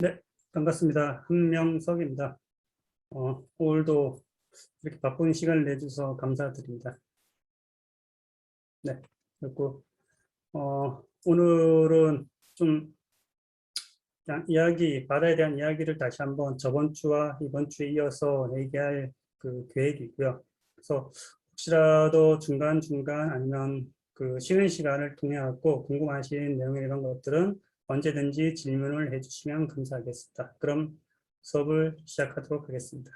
네, 반갑습니다. 한명석입니다. 오늘도 이렇게 바쁜 시간을 내주셔서 감사드립니다. 네, 그리고 오늘은 좀 그냥 바다에 대한 이야기를 다시 한번 저번 주와 이번 주에 이어서 얘기할 그 계획이고요. 그래서 혹시라도 중간중간 아니면 그 쉬는 시간을 통해 갖고 궁금하신 내용이나 이런 것들은 언제든지 질문을 해주시면 감사하겠습니다. 그럼 수업을 시작하도록 하겠습니다.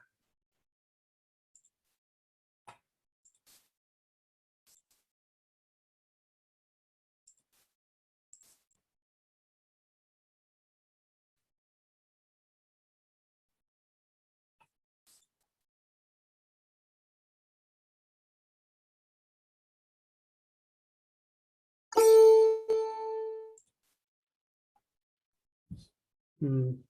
음,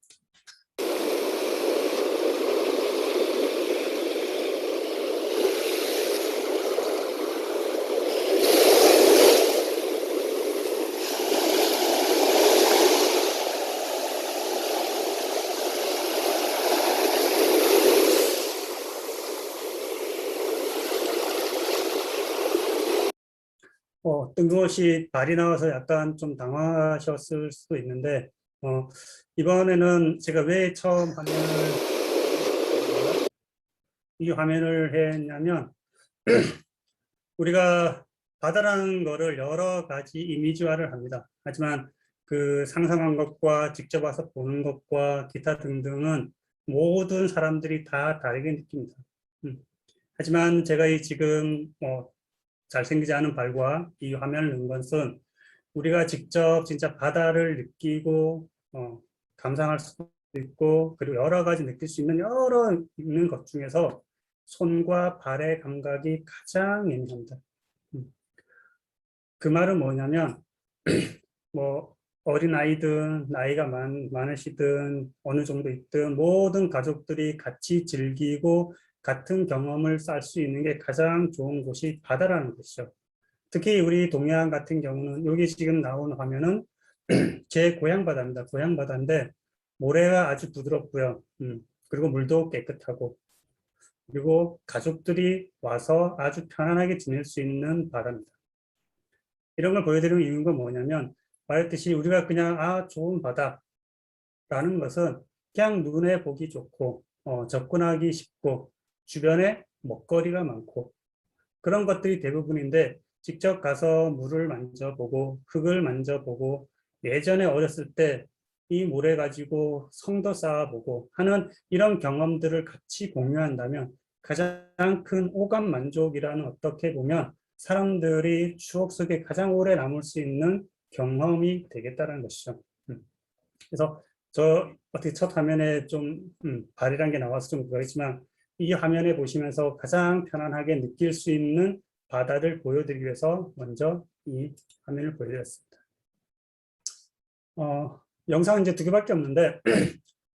뜬금없이 발이 나와서 약간 좀 당황하셨을 수도 있는데, 이번에는 제가 왜 처음 이 화면을 했냐면, 우리가 바다라는 거를 여러 가지 이미지화를 합니다. 하지만 그 상상한 것과 직접 와서 보는 것과 기타 등등은 모든 사람들이 다 다르게 느낍니다. 하지만 제가 이 지금 잘생기지 않은 발과 이 화면을 넣은 것은 우리가 직접 진짜 바다를 느끼고 감상할 수도 있고 그리고 여러 가지 느낄 수 있는 여러 있는 것 중에서 손과 발의 감각이 가장 예민합니다. 그 말은 뭐냐면 뭐 어린아이든 나이가 많으시든 어느 정도 있든 모든 가족들이 같이 즐기고 같은 경험을 쌀 수 있는 게 가장 좋은 곳이 바다라는 것이죠. 특히 우리 동해안 같은 경우는 여기 지금 나오는 화면은 제 고향 바다입니다. 고향 바다인데 모래가 아주 부드럽고요. 그리고 물도 깨끗하고 그리고 가족들이 와서 아주 편안하게 지낼 수 있는 바다입니다. 이런 걸 보여드리는 이유가 뭐냐면 말했듯이 우리가 그냥 좋은 바다라는 것은 그냥 눈에 보기 좋고 접근하기 쉽고 주변에 먹거리가 많고 그런 것들이 대부분인데 직접 가서 물을 만져보고 흙을 만져보고 예전에 어렸을 때 이 모래 가지고 성도 쌓아보고 하는 이런 경험들을 같이 공유한다면 가장 큰 오감 만족이라는 어떻게 보면 사람들이 추억 속에 가장 오래 남을 수 있는 경험이 되겠다는 것이죠. 그래서 저 어떻게 첫 화면에 좀 발이란 게 나와서 좀 그렇지만 이 화면에 보시면서 가장 편안하게 느낄 수 있는 바다를 보여드리기 위해서 먼저 이 화면을 보여드렸습니다. 영상은 이제 두 개밖에 없는데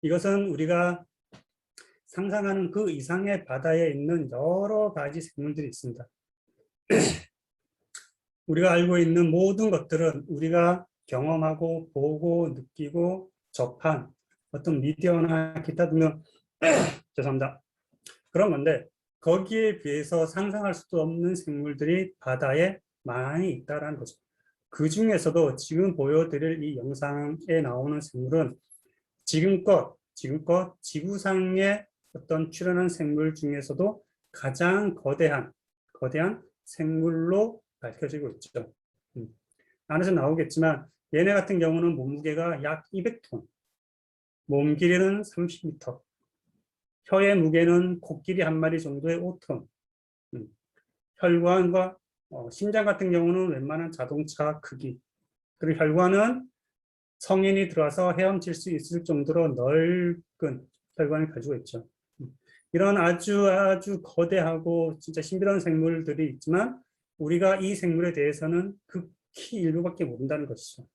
이것은 우리가 상상하는 그 이상의 바다에 있는 여러 가지 생물들이 있습니다. 우리가 알고 있는 모든 것들은 우리가 경험하고 보고 느끼고 접한 어떤 미디어나 기타 등등 죄송합니다. 그런 건데 거기에 비해서 상상할 수도 없는 생물들이 바다에 많이 있다는 거죠. 그 중에서도 지금 보여드릴 이 영상에 나오는 생물은 지금껏 지구상에 어떤 출현한 생물 중에서도 가장 거대한 생물로 밝혀지고 있죠. 안에서 나오겠지만 얘네 같은 경우는 몸무게가 약 200톤, 몸 길이는 30m, 혀의 무게는 코끼리 한 마리 정도의 5톤, 혈관과 심장 같은 경우는 웬만한 자동차 크기, 그리고 혈관은 성인이 들어와서 헤엄칠 수 있을 정도로 넓은 혈관을 가지고 있죠. 이런 아주 거대하고 진짜 신비로운 생물들이 있지만 우리가 이 생물에 대해서는 극히 일부밖에 모른다는 것이죠.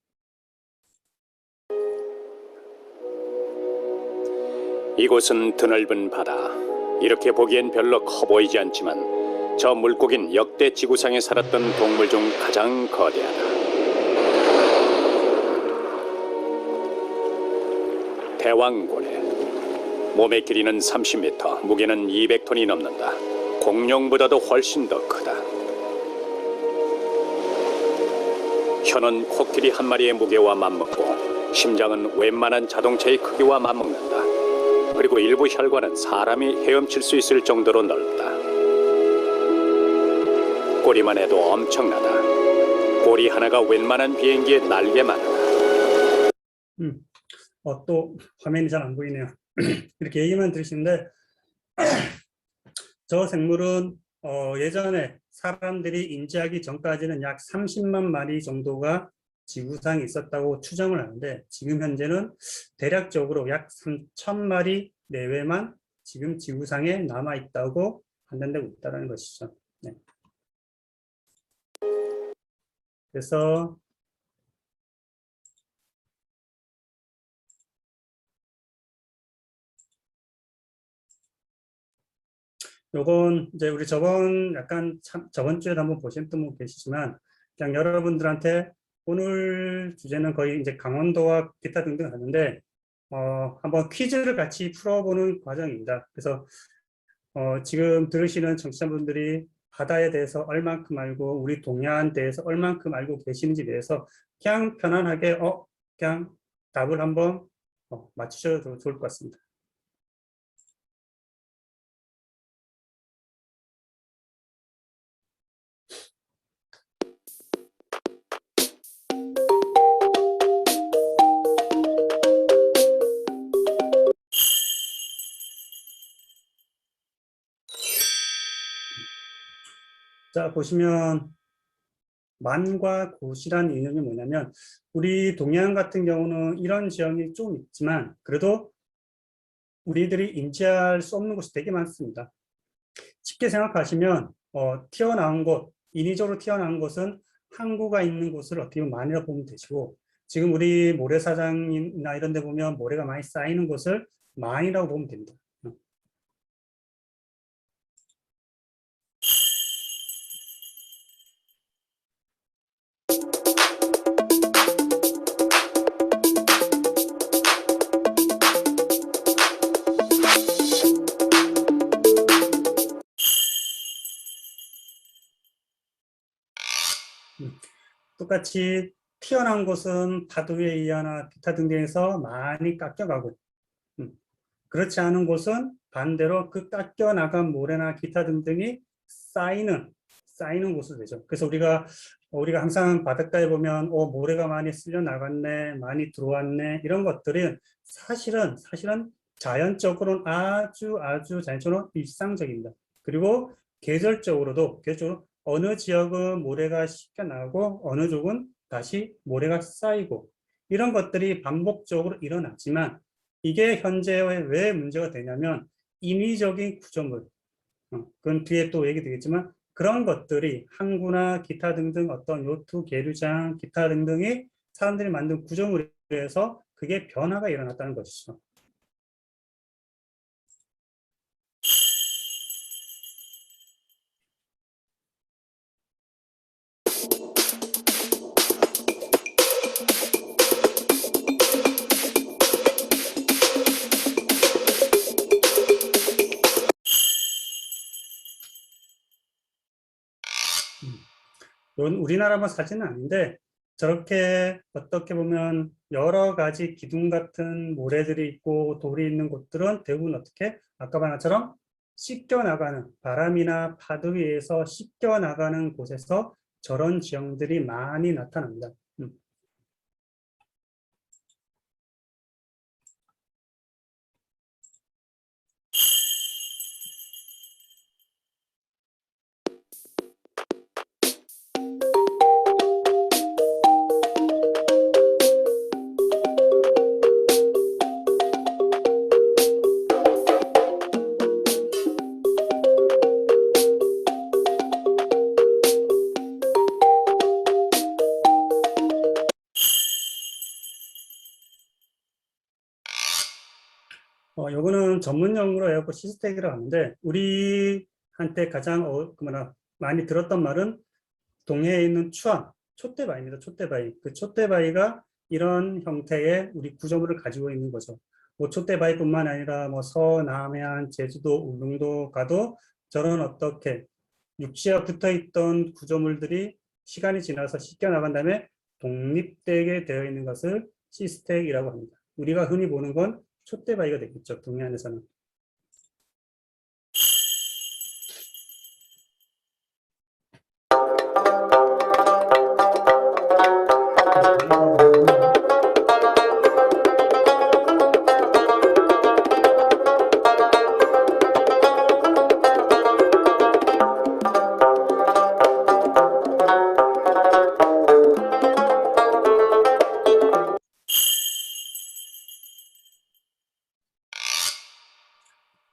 이곳은 드넓은 바다. 이렇게 보기엔 별로 커 보이지 않지만 저 물고기는 역대 지구상에 살았던 동물 중 가장 거대하다. 대왕고래. 몸의 길이는 30m, 무게는 200톤이 넘는다. 공룡보다도 훨씬 더 크다. 혀는 코끼리 한 마리의 무게와 맞먹고 심장은 웬만한 자동차의 크기와 맞먹는다. 그리고 일부 혈관은 사람이 헤엄칠 수 있을 정도로 넓다. 꼬리만 해도 엄청나다. 꼬리 하나가 웬만한 비행기의 날개만 하다. 또 화면이 잘 안 보이네요. 이렇게 얘기만 들으시는데 저 생물은 예전에 사람들이 인지하기 전까지는 약 30만 마리 정도가 지구상에 있었다고 추정을 하는데 지금 현재는 대략적으로 약 3,000마리 내외만 지금 지구상에 남아 있다고 판단되고 있다는 것이죠. 네. 그래서 요건 이제 우리 저번 주에도 한번 보신 분 계시지만 그냥 여러분들한테 오늘 주제는 거의 이제 강원도와 기타 등등 하는데 한번 퀴즈를 같이 풀어보는 과정입니다. 그래서 지금 들으시는 청취자분들이 바다에 대해서 얼만큼 알고 우리 동해안 대해서 얼만큼 알고 계시는지 대해서 그냥 편안하게 그냥 답을 한번 맞추셔도 좋을 것 같습니다. 자, 보시면 만과 곶이라는 이념이 뭐냐면 우리 동해안 같은 경우는 이런 지형이 좀 있지만 그래도 우리들이 인지할 수 없는 곳이 되게 많습니다. 쉽게 생각하시면 튀어나온 곳, 인위적으로 튀어나온 곳은 항구가 있는 곳을 어떻게 보면 만이라고 보면 되시고 지금 우리 모래사장이나 이런 데 보면 모래가 많이 쌓이는 곳을 만이라고 보면 됩니다. 똑같이 튀어나온 곳은 파도에 의하나 기타 등등에서 많이 깎여가고 그렇지 않은 곳은 반대로 그 깎여나간 모래나 기타 등등이 쌓이는 곳으로 되죠. 그래서 우리가 항상 바닷가에 보면 모래가 많이 쓸려 나갔네, 많이 들어왔네 이런 것들은 사실은 자연적으로는 아주 자연적으로 일상적입니다. 그리고 계절적으로도 어느 지역은 모래가 씻겨 나가고 어느 쪽은 다시 모래가 쌓이고 이런 것들이 반복적으로 일어나지만 이게 현재 왜 문제가 되냐면 인위적인 구조물, 그건 뒤에 또 얘기 되겠지만 그런 것들이 항구나 기타 등등 어떤 요트, 계류장, 기타 등등이 사람들이 만든 구조물에 의해서 그게 변화가 일어났다는 것이죠. 이건 우리나라만 사진은 아닌데 저렇게 어떻게 보면 여러 가지 기둥 같은 모래들이 있고 돌이 있는 곳들은 대부분 어떻게 아까 말한 것처럼 씻겨나가는 바람이나 파도에 의해서 씻겨나가는 곳에서 저런 지형들이 많이 나타납니다. 요거는 전문 용어로 에어포 시스템이라고 하는데 우리한테 가장 많이 들었던 말은 동해에 있는 추암, 촛대바위입니다. 촛대바위. 그 촛대바위가 이런 형태의 우리 구조물을 가지고 있는 거죠. 뭐 촛대바위뿐만 아니라 뭐 서남해안, 제주도, 울릉도 가도 저런 어떻게 육지와 붙어있던 구조물들이 시간이 지나서 씻겨 나간 다음에 독립되게 되어 있는 것을 시스텍이라고 합니다. 우리가 흔히 보는 건 촛대바위가 되겠죠. 동해안에서는.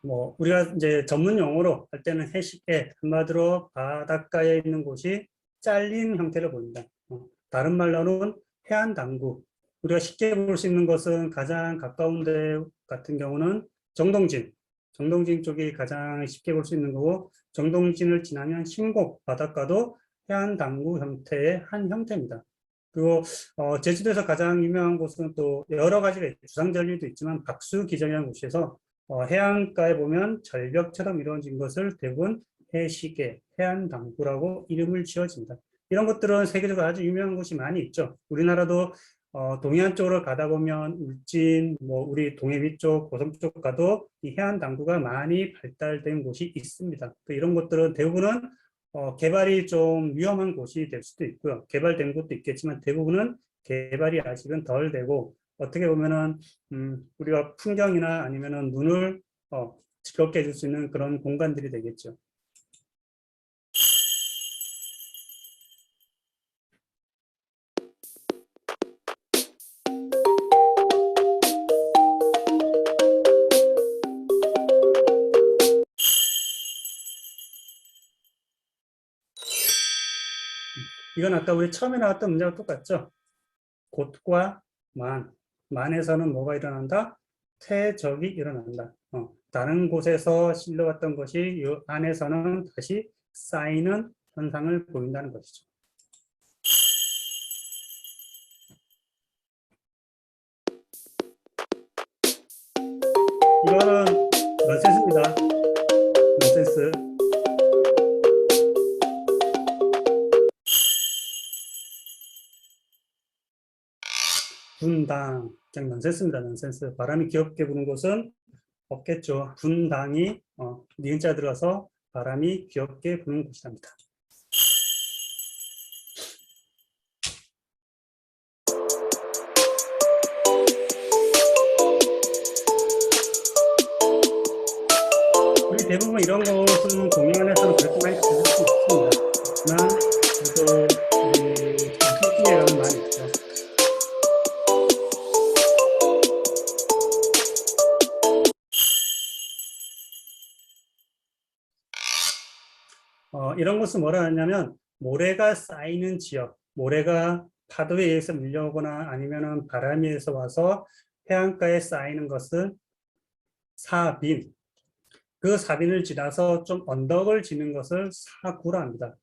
뭐 우리가 이제 전문 용어로 할 때는 해식해, 한마디로 바닷가에 있는 곳이 잘린 형태를 보인다. 다른 말로는 해안 당구. 우리가 쉽게 볼 수 있는 것은 가장 가까운 데 같은 경우는 정동진. 정동진 쪽이 가장 쉽게 볼 수 있는 거고, 정동진을 지나면 신곡 바닷가도 해안 당구 형태의 한 형태입니다. 그리고 제주도에서 가장 유명한 곳은 또 여러 가지가 있죠. 주상절리도 있지만 박수기정이라는 곳에서 해안가에 보면 절벽처럼 이루어진 것을 대부분 해시계, 해안당구라고 이름을 지어집니다. 이런 것들은 세계적으로 아주 유명한 곳이 많이 있죠. 우리나라도 동해안 쪽으로 가다 보면 울진, 뭐 우리 동해 위쪽, 고성 쪽 가도 이 해안당구가 많이 발달된 곳이 있습니다. 이런 곳들은 대부분은 개발이 좀 위험한 곳이 될 수도 있고요. 개발된 곳도 있겠지만 대부분은 개발이 아직은 덜 되고, 어떻게 보면은 우리가 풍경이나 아니면은 눈을 즐겁게 해줄 수 있는 그런 공간들이 되겠죠. 이건 아까 우리 처음에 나왔던 문제와 똑같죠. 곳과 만. 만에서는 뭐가 일어난다? 퇴적이 일어난다. 다른 곳에서 실려왔던 것이 이 안에서는 다시 쌓이는 현상을 보인다는 것이죠. 이거는 넌센스입니다. 넌센스. 분당. 그냥 넌센스입니다. 넌센스. 바람이 귀엽게 부는 곳은 없겠죠. 분당이 니은자 들어서 바람이 귀엽게 부는 곳이랍니다. 우리 대부분 이런 것은 동해안에서는 그렇게 많이 찾을 수 없습니다. 하지만 그래도 우리 많이 있죠. 이런 것은 뭐라 하냐면 모래가 쌓이는 지역, 모래가 파도에 의해서 밀려오거나 아니면은 바람에 의해서 와서 해안가에 쌓이는 것은 사빈, 그 사빈을 지나서 좀 언덕을 지는 것을 사구라 합니다.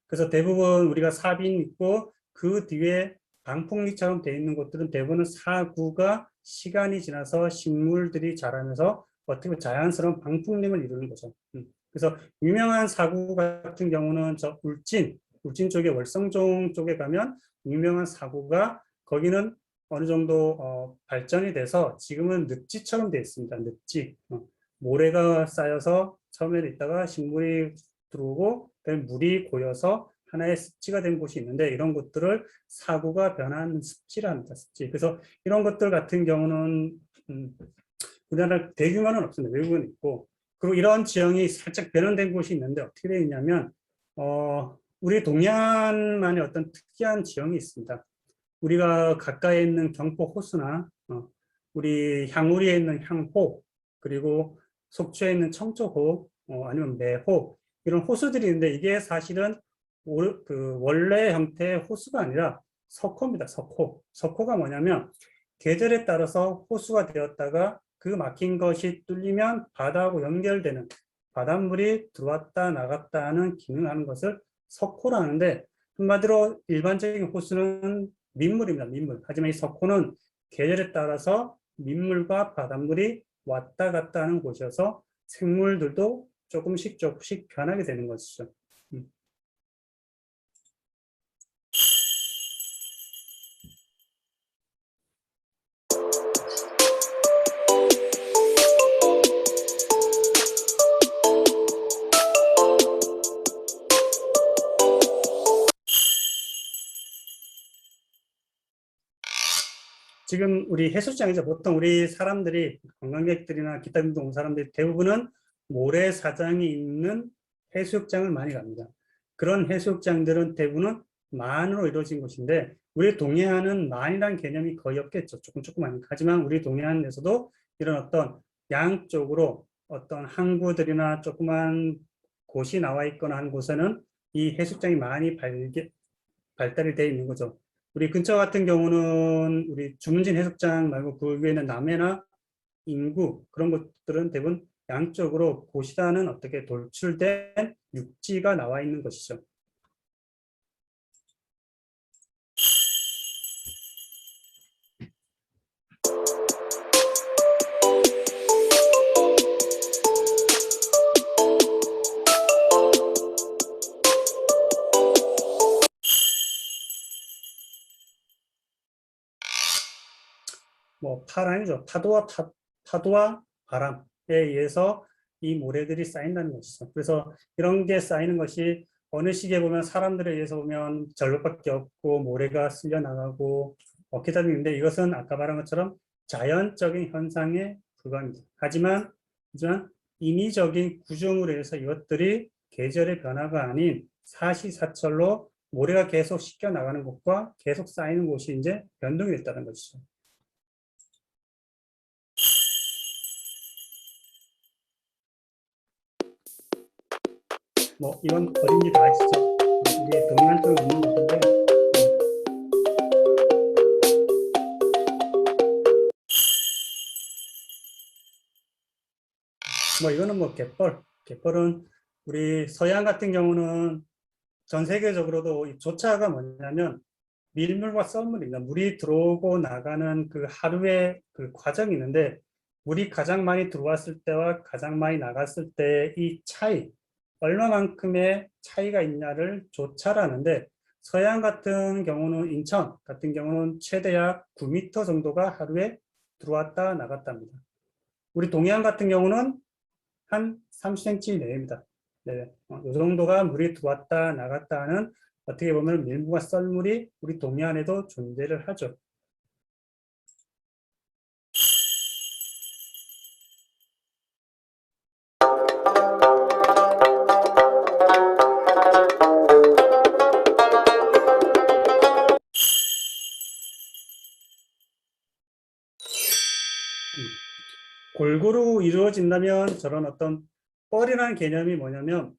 그래서 대부분 우리가 사빈 있고 그 뒤에 방풍리처럼 되어 있는 곳들은 대부분 사구가 시간이 지나서 식물들이 자라면서 어떻게 보면 자연스러운 방풍림을 이루는 거죠. 그래서 유명한 사구 같은 경우는 저 울진 쪽에 월성종 쪽에 가면 유명한 사구가 거기는 어느 정도 발전이 돼서 지금은 늪지처럼 되어 있습니다. 늪지. 모래가 쌓여서 처음에는 있다가 식물이 들어오고 물이 고여서 하나의 습지가 된 곳이 있는데 이런 것들을 사구가 변한 습지라 합니다. 습지. 그래서 이런 것들 같은 경우는 우리나라 대규모는 없습니다. 외국은 있고, 그리고 이런 지형이 살짝 변형된 곳이 있는데 어떻게 되어 있냐면 우리 동해안만의 어떤 특이한 지형이 있습니다. 우리가 가까이에 있는 경포 호수나 우리 향우리에 있는 향호, 그리고 속초에 있는 청초호, 아니면 매호, 이런 호수들이 있는데 이게 사실은 원래 형태의 호수가 아니라 석호입니다. 석호. 석호가 뭐냐면 계절에 따라서 호수가 되었다가 그 막힌 것이 뚫리면 바다하고 연결되는, 바닷물이 들어왔다 나갔다 하는 기능을 하는 것을 석호로 하는데, 한마디로 일반적인 호수는 민물입니다. 민물. 하지만 이 석호는 계절에 따라서 민물과 바닷물이 왔다 갔다 하는 곳이어서 생물들도 조금씩 조금씩 변하게 되는 것이죠. 지금 우리 해수장이죠. 보통 우리 사람들이 관광객들이나 기타 등등 온 사람들이 대부분은 모래사장이 있는 해수욕장을 많이 갑니다. 그런 해수욕장들은 대부분은 만으로 이루어진 곳인데 우리 동해안은 만이라는 개념이 거의 없겠죠. 조금 하지만 우리 동해안에서도 이런 어떤 양쪽으로 어떤 항구들이나 조그만 곳이 나와 있거나 한 곳에는 이 해수욕장이 많이 발달이 되어 있는 거죠. 우리 근처 같은 경우는 우리 주문진 해수욕장 말고 그 외에는 남해나 인구 그런 것들은 대부분 양쪽으로 고시다는 어떻게 돌출된 육지가 나와 있는 것이죠. 뭐 파란이죠. 파도와 바람에 의해서 이 모래들이 쌓인다는 것이죠. 그래서 이런 게 쌓이는 것이 어느 시기에 보면 사람들에 의해서 보면 절벽밖에 없고 모래가 쓸려 나가고 기다리는데 이것은 아까 말한 것처럼 자연적인 현상에 불과합니다. 하지만 인위적인 구조물에 의해서 이것들이 계절의 변화가 아닌 사시사철로 모래가 계속 씻겨 나가는 곳과 계속 쌓이는 곳이 이제 변동이 됐다는 것이죠. 뭐 이건 어딘지 다 아시죠? 우리 동해안 쪽에 있는 곳인데 뭐 이거는 뭐 갯벌은 우리 서해안 같은 경우는 전 세계적으로도 이 조차가 뭐냐면 밀물과 썰물입니다. 물이 들어오고 나가는 그 하루의 그 과정이 있는데 물이 가장 많이 들어왔을 때와 가장 많이 나갔을 때 이 차이 얼마만큼의 차이가 있냐를 조차라는데 서해안 같은 경우는 인천 같은 경우는 최대 약 9m 정도가 하루에 들어왔다 나갔답니다. 우리 동해안 같은 경우는 한 30cm 내외입니다. 네, 이 정도가 물이 들어왔다 나갔다 하는 어떻게 보면 밀물과 썰물이 우리 동해안에도 존재를 하죠. 골고루 이루어진다면 저런 어떤 뻘이라는 개념이 뭐냐면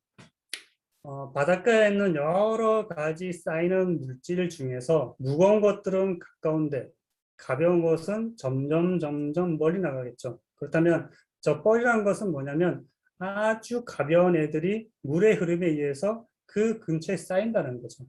바닷가에 있는 여러 가지 쌓이는 물질 중에서 무거운 것들은 가까운데 가벼운 것은 점점 멀리 나가겠죠. 그렇다면 저 뻘이라는 것은 뭐냐면 아주 가벼운 애들이 물의 흐름에 의해서 그 근처에 쌓인다는 거죠.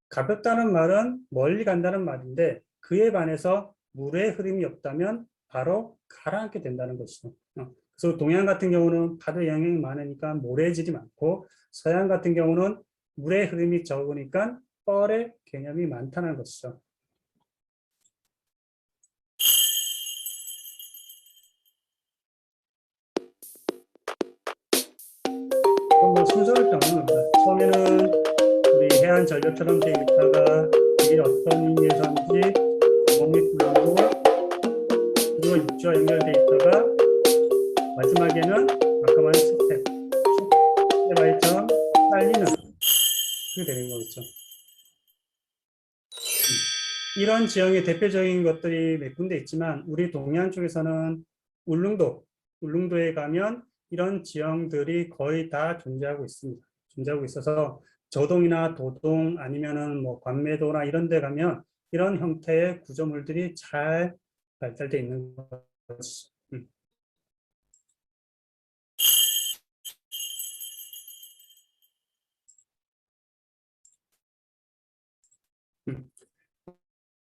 가볍다는 말은 멀리 간다는 말인데 그에 반해서 물의 흐름이 없다면 바로 가라앉게 된다는 것이죠. 그래서 동해안 같은 경우는 파도 영향이 많으니까 모래질이 많고 서해안 같은 경우는 물의 흐름이 적으니까 뻘의 개념이 많다는 것이죠. 그럼 뭐 순서를 정하는 겁니다. 처음에는 우리 해안 절벽처럼 되어 있다가 이게 어떤 의미에서인지 구멍이 뚫리고 그리고 육지와 연결되어 있다가 마지막에는 아까 말한 스텝, 바위처럼 딸리는 그게 되는 거겠죠. 이런 지형의 대표적인 것들이 몇 군데 있지만 우리 동해안 쪽에서는 울릉도에 가면 이런 지형들이 거의 다 존재하고 있습니다. 존재하고 있어서 저동이나 도동 아니면은 뭐 관매도나 이런 데 가면 이런 형태의 구조물들이 잘 발달되어 있는 것이죠.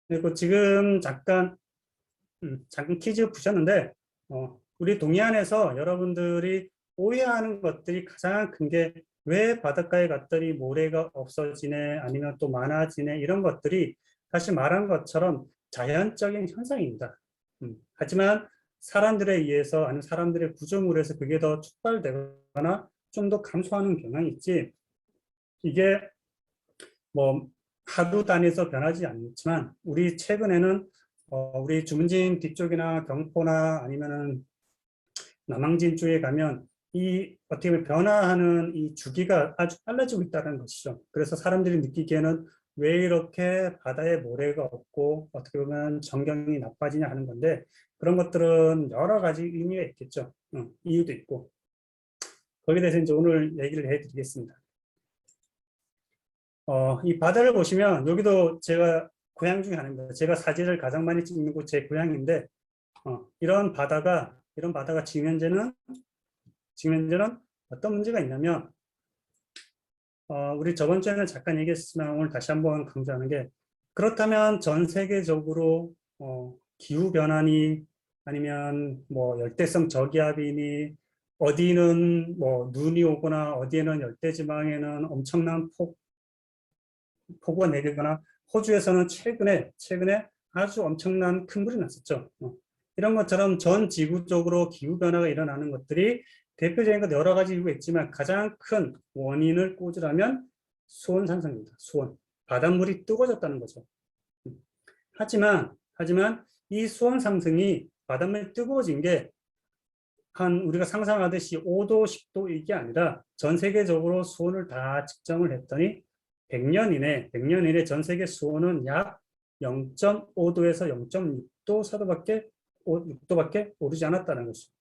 그리고 지금 잠깐 잠깐 퀴즈 푸셨는데 우리 동해안에서 여러분들이 오해하는 것들이 가장 큰 게 왜 바닷가에 갔더니 모래가 없어지네 아니면 또 많아지네 이런 것들이 사실 말한 것처럼 자연적인 현상입니다. 하지만 사람들에 의해서 아니면 사람들의 구조물에서 그게 더 촉발되거나 좀 더 감소하는 경향이 있지 이게 뭐 하루 단위에서 변하지 않지만 우리 최근에는 우리 주문진 뒤쪽이나 경포나 아니면은 남항진 쪽에 가면 이 어떻게 보면 변화하는 이 주기가 아주 빨라지고 있다는 것이죠. 그래서 사람들이 느끼기에는 왜 이렇게 바다에 모래가 없고 어떻게 보면 전경이 나빠지냐 하는 건데 그런 것들은 여러 가지 의미가 있겠죠. 이유도 있고 거기에 대해서 이제 오늘 얘기를 해드리겠습니다. 이 바다를 보시면 여기도 제가 고향 중에 하나입니다. 제가 사진을 가장 많이 찍는 곳 제 고향인데 이런 바다가 지금 현재는 어떤 문제가 있냐면 우리 저번 주에는 잠깐 얘기했지만 오늘 다시 한번 강조하는 게 그렇다면 전 세계적으로 기후 변화니 아니면 뭐 열대성 저기압이니 어디는 뭐 눈이 오거나 어디에는 열대지방에는 엄청난 폭우가 내리거나 호주에서는 최근에 아주 엄청난 큰 물이 났었죠. 이런 것처럼 전 지구적으로 기후 변화가 일어나는 것들이 대표적인 것 여러 가지 이유가 있지만 가장 큰 원인을 꽂으라면 수온 상승입니다. 수온. 바닷물이 뜨거워졌다는 거죠. 하지만 이 수온 상승이 바닷물이 뜨거워진 게 우리가 상상하듯이 5도, 10도 이게 아니라 전 세계적으로 수온을 다 측정을 했더니 100년 이내 전 세계 수온은 약 0.5도에서 0.6도 6도밖에 오르지 않았다는 것이죠.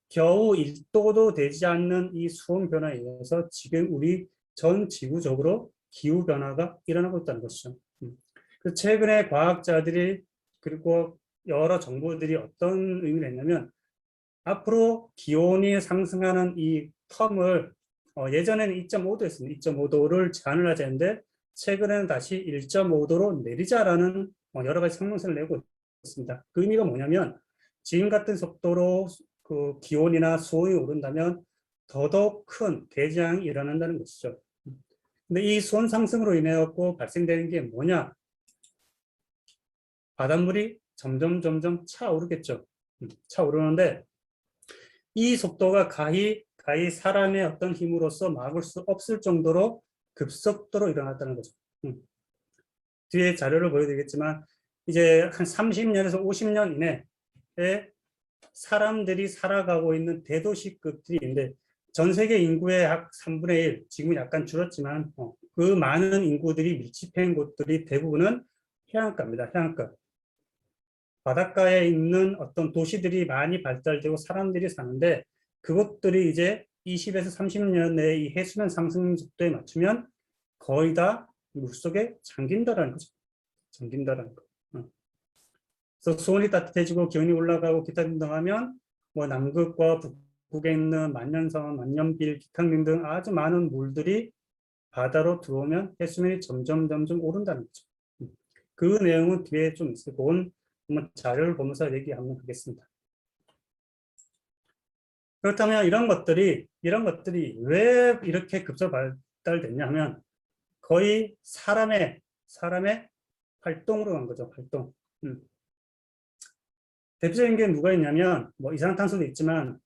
겨우 1도도 되지 않는 이 수온 변화에 의해서 지금 우리 전 지구적으로 기후 변화가 일어나고 있다는 것이죠. 그래서 최근에 과학자들이 그리고 여러 정보들이 어떤 의미를 했냐면 앞으로 기온이 상승하는 이 텀을 예전에는 2.5도였습니다. 2.5도를 제한을 하자는데 최근에는 다시 1.5도로 내리자라는 여러 가지 성명서를 내고 있습니다. 그 의미가 뭐냐면 지금 같은 속도로 그 기온이나 수온이 오른다면 더더욱 큰 대재앙이 일어난다는 것이죠. 근데 이 수온 상승으로 인해 갖고 발생되는 게 뭐냐? 바닷물이 점점 차오르겠죠. 차오르는데 이 속도가 가히 사람의 어떤 힘으로서 막을 수 없을 정도로 급속도로 일어났다는 거죠. 뒤에 자료를 보여드리겠지만 이제 한 30년에서 50년 이내에 사람들이 살아가고 있는 대도시급들이 있는데 전 세계 인구의 약 3분의 1, 지금 약간 줄었지만 그 많은 인구들이 밀집해 있는 곳들이 대부분은 해안가입니다. 해안가. 바닷가에 있는 어떤 도시들이 많이 발달되고 사람들이 사는데 그것들이 이제 20에서 30년 내에 이 해수면 상승 속도에 맞추면 거의 다 물속에 잠긴다라는 거죠. 잠긴다라는 거. 그래서 수온이 따뜻해지고 기온이 올라가고 기타 등등하면 뭐 남극과 북극에 있는 만년선, 만년빌, 기탕등 등 아주 많은 물들이 바다로 들어오면 해수면이 점점 오른다는 거죠. 그 내용은 뒤에 좀 있어요. 그건 한번 자료를 보면서 얘기 한번 하겠습니다. 그렇다면 이런 것들이 왜 이렇게 급속 발달됐냐 하면 거의 사람의 활동으로 간 거죠. 활동. 대표적인 게 누가 있냐면 뭐 이산화탄소도 있지만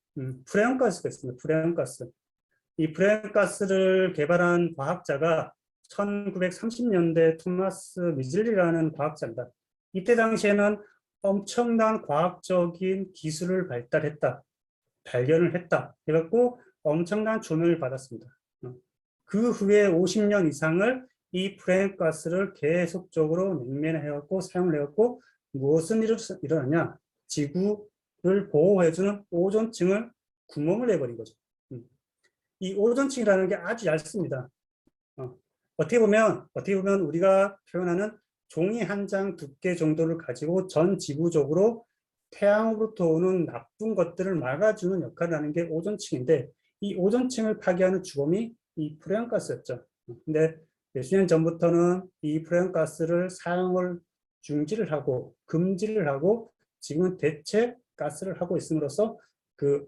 프레온가스가 있습니다. 프레온가스. 이 프레온가스를 개발한 과학자가 1930년대 토마스 미즐리라는 과학자입니다. 이때 당시에는 엄청난 과학적인 기술을 발견을 했다. 해갖고 엄청난 조명을 받았습니다. 그 후에 50년 이상을 이 프레온가스를 계속적으로 냉면해갖고 사용을 해갖고 무엇은 일어나냐? 지구를 보호해주는 오존층을 구멍을 내버린 거죠. 이 오존층이라는 게 아주 얇습니다. 어떻게 보면 우리가 표현하는 종이 한 장 두께 정도를 가지고 전 지구적으로 태양으로부터 오는 나쁜 것들을 막아주는 역할을 하는 게 오존층인데 이 오존층을 파괴하는 주범이 이 프레온가스였죠. 근데 몇십 년 전부터는 이 프레온가스를 사용을 금지를 하고 지금은 대체 가스를 하고 있음으로써 그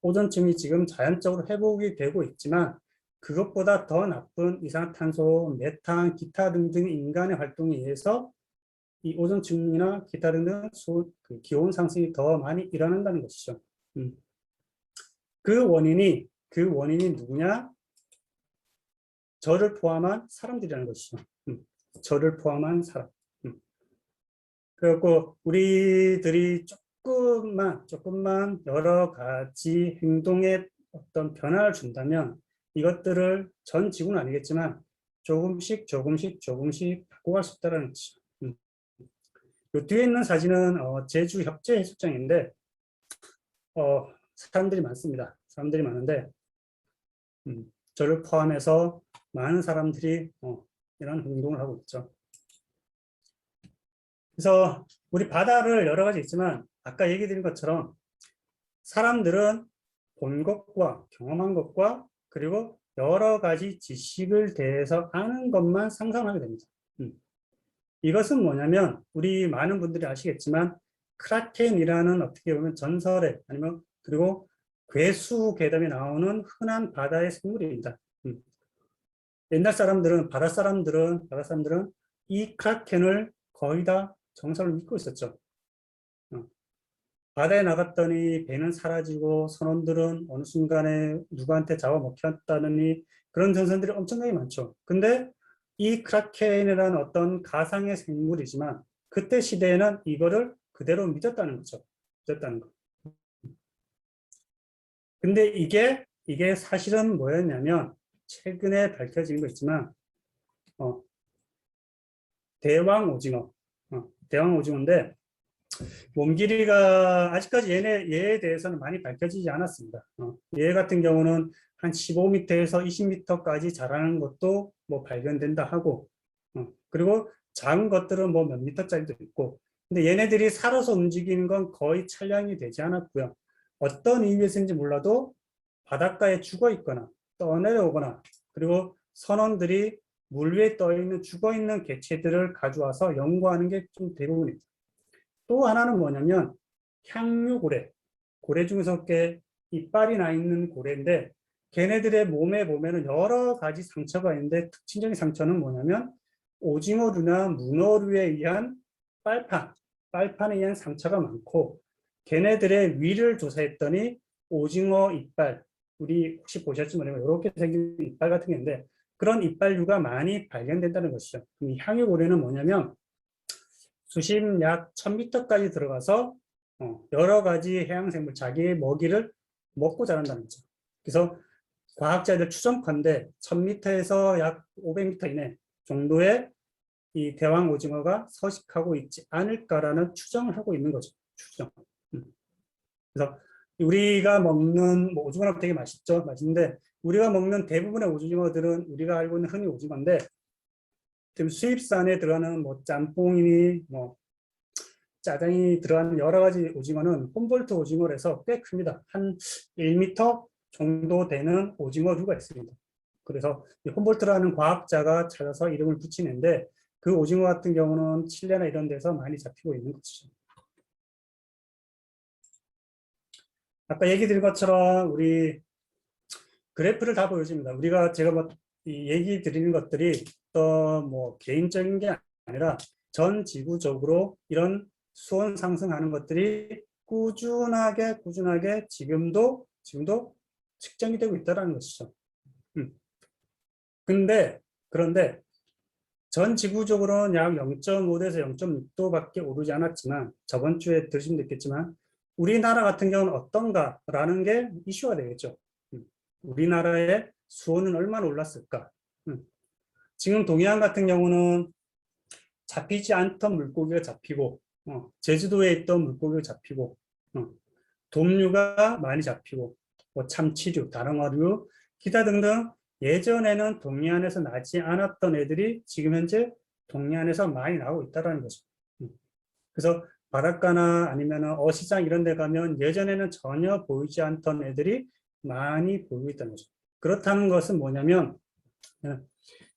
오존층이 지금 자연적으로 회복이 되고 있지만 그것보다 더 나쁜 이산화탄소, 메탄, 기타 등등 인간의 활동에 의해서 이 오존층이나 기타 등등 그 기온 상승이 더 많이 일어난다는 것이죠. 그 원인이 누구냐? 저를 포함한 사람들이라는 것이죠. 저를 포함한 사람. 그래갖고 우리들이 조금만 여러 가지 행동에 어떤 변화를 준다면 이것들을 전 지구는 아니겠지만 조금씩 바꿔갈 수 있다는 것이죠. 이 뒤에 있는 사진은 제주 협재 해수장인데 사람들이 많습니다. 사람들이 많은데 저를 포함해서 많은 사람들이 이런 행동을 하고 있죠. 그래서 우리 바다를 여러 가지 있지만 아까 얘기 드린 것처럼 사람들은 본 것과 경험한 것과 그리고 여러 가지 지식을 대해서 아는 것만 상상하게 됩니다. 이것은 뭐냐면 우리 많은 분들이 아시겠지만 크라켄이라는 어떻게 보면 전설의 아니면 그리고 괴수 괴담에 나오는 흔한 바다의 생물입니다. 옛날 사람들은 바다 사람들은 이 크라켄을 거의 다 정설을 믿고 있었죠. 바다에 나갔더니 배는 사라지고 선원들은 어느 순간에 누구한테 잡아먹혔다느니 그런 전설들이 엄청나게 많죠. 근데 이 크라켄이라는 어떤 가상의 생물이지만 그때 시대에는 이거를 그대로 믿었다는 거죠. 믿었다는 거. 근데 이게 사실은 뭐였냐면 최근에 밝혀진 거 있지만 대왕 오징어인데 몸 길이가 아직까지 얘에 대해서는 많이 밝혀지지 않았습니다. 얘 같은 경우는 한 15m에서 20m까지 자라는 것도 뭐 발견된다 하고 그리고 작은 것들은 뭐 몇 미터짜리도 있고 근데 얘네들이 살아서 움직이는 건 거의 촬영이 되지 않았고요. 어떤 이유에서인지 몰라도 바닷가에 죽어 있거나 떠내려오거나 그리고 선원들이 물 위에 떠 있는 죽어 있는 개체들을 가져와서 연구하는 게 좀 대부분입니다. 또 하나는 뭐냐면 향유고래, 고래 중에서 꽤 이빨이 나 있는 고래인데 걔네들의 몸에 보면은 여러 가지 상처가 있는데 특징적인 상처는 뭐냐면 오징어류나 문어류에 의한 빨판에 의한 상처가 많고 걔네들의 위를 조사했더니 오징어 이빨, 우리 혹시 보셨지 모르겠지만 이렇게 생긴 이빨 같은 게 있는데 그런 이빨류가 많이 발견된다는 것이죠. 이 향유고래는 뭐냐면 수심 약 1000m까지 들어가서 여러 가지 해양생물, 자기의 먹이를 먹고 자란다는 거죠. 그래서 과학자들 추정컨대 1000m에서 약 500m 이내 정도의 이 대왕 오징어가 서식하고 있지 않을까라는 추정을 하고 있는 거죠. 추정. 그래서 우리가 먹는 오징어는 되게 맛있죠. 맛있는데 우리가 먹는 대부분의 오징어들은 우리가 알고 있는 흔히 오징어인데 지금 수입산에 들어가는 뭐 짬뽕이니 뭐 짜장이 들어가는 여러 가지 오징어는 홈볼트 오징어라서 꽤 큽니다. 한 1m 정도 되는 오징어류가 있습니다. 그래서 이 홈볼트라는 과학자가 찾아서 이름을 붙이는데 그 오징어 같은 경우는 칠레나 이런 데서 많이 잡히고 있는 것이죠. 아까 얘기 드린 것처럼 우리 그래프를 다 보여줍니다. 제가 뭐 이 얘기 드리는 것들이 또 뭐 개인적인 게 아니라 전 지구적으로 이런 수온 상승하는 것들이 꾸준하게 지금도 측정이 되고 있다는 것이죠. 그런데 전 지구적으로는 약 0.5도에서 0.6도밖에 오르지 않았지만 저번 주에 들으신 분 있겠지만 우리나라 같은 경우는 어떤가라는 게 이슈가 되겠죠. 우리나라의 수온은 얼마나 올랐을까? 지금 동해안 같은 경우는 잡히지 않던 물고기가 잡히고 제주도에 있던 물고기가 잡히고 돔류가 많이 잡히고 뭐 참치류, 다랑어류, 기타 등등 예전에는 동해안에서 나지 않았던 애들이 지금 현재 동해안에서 많이 나오고 있다는 거죠. 그래서 바닷가나 아니면 어시장 이런 데 가면 예전에는 전혀 보이지 않던 애들이 많이 보이고 있다는 거죠. 그렇다는 것은 뭐냐면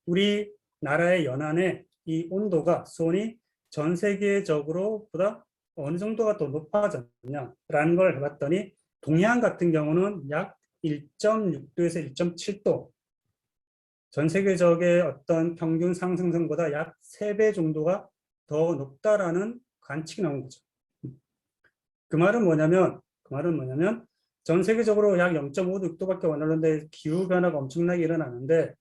우리나라의 연안의 이 온도가 수온이 전 세계적으로 보다 어느 정도가 더 높아졌냐라는 걸 해봤더니 동해안 같은 경우는 약 1.6도에서 1.7도, 전 세계적의 어떤 평균 상승성보다 약 3배 정도가 더 높다라는 관측이 나온 거죠. 그 말은 뭐냐면 전 세계적으로 약 0.5도, 6도밖에 안 오르는데 기후 변화가 엄청나게 일어나는데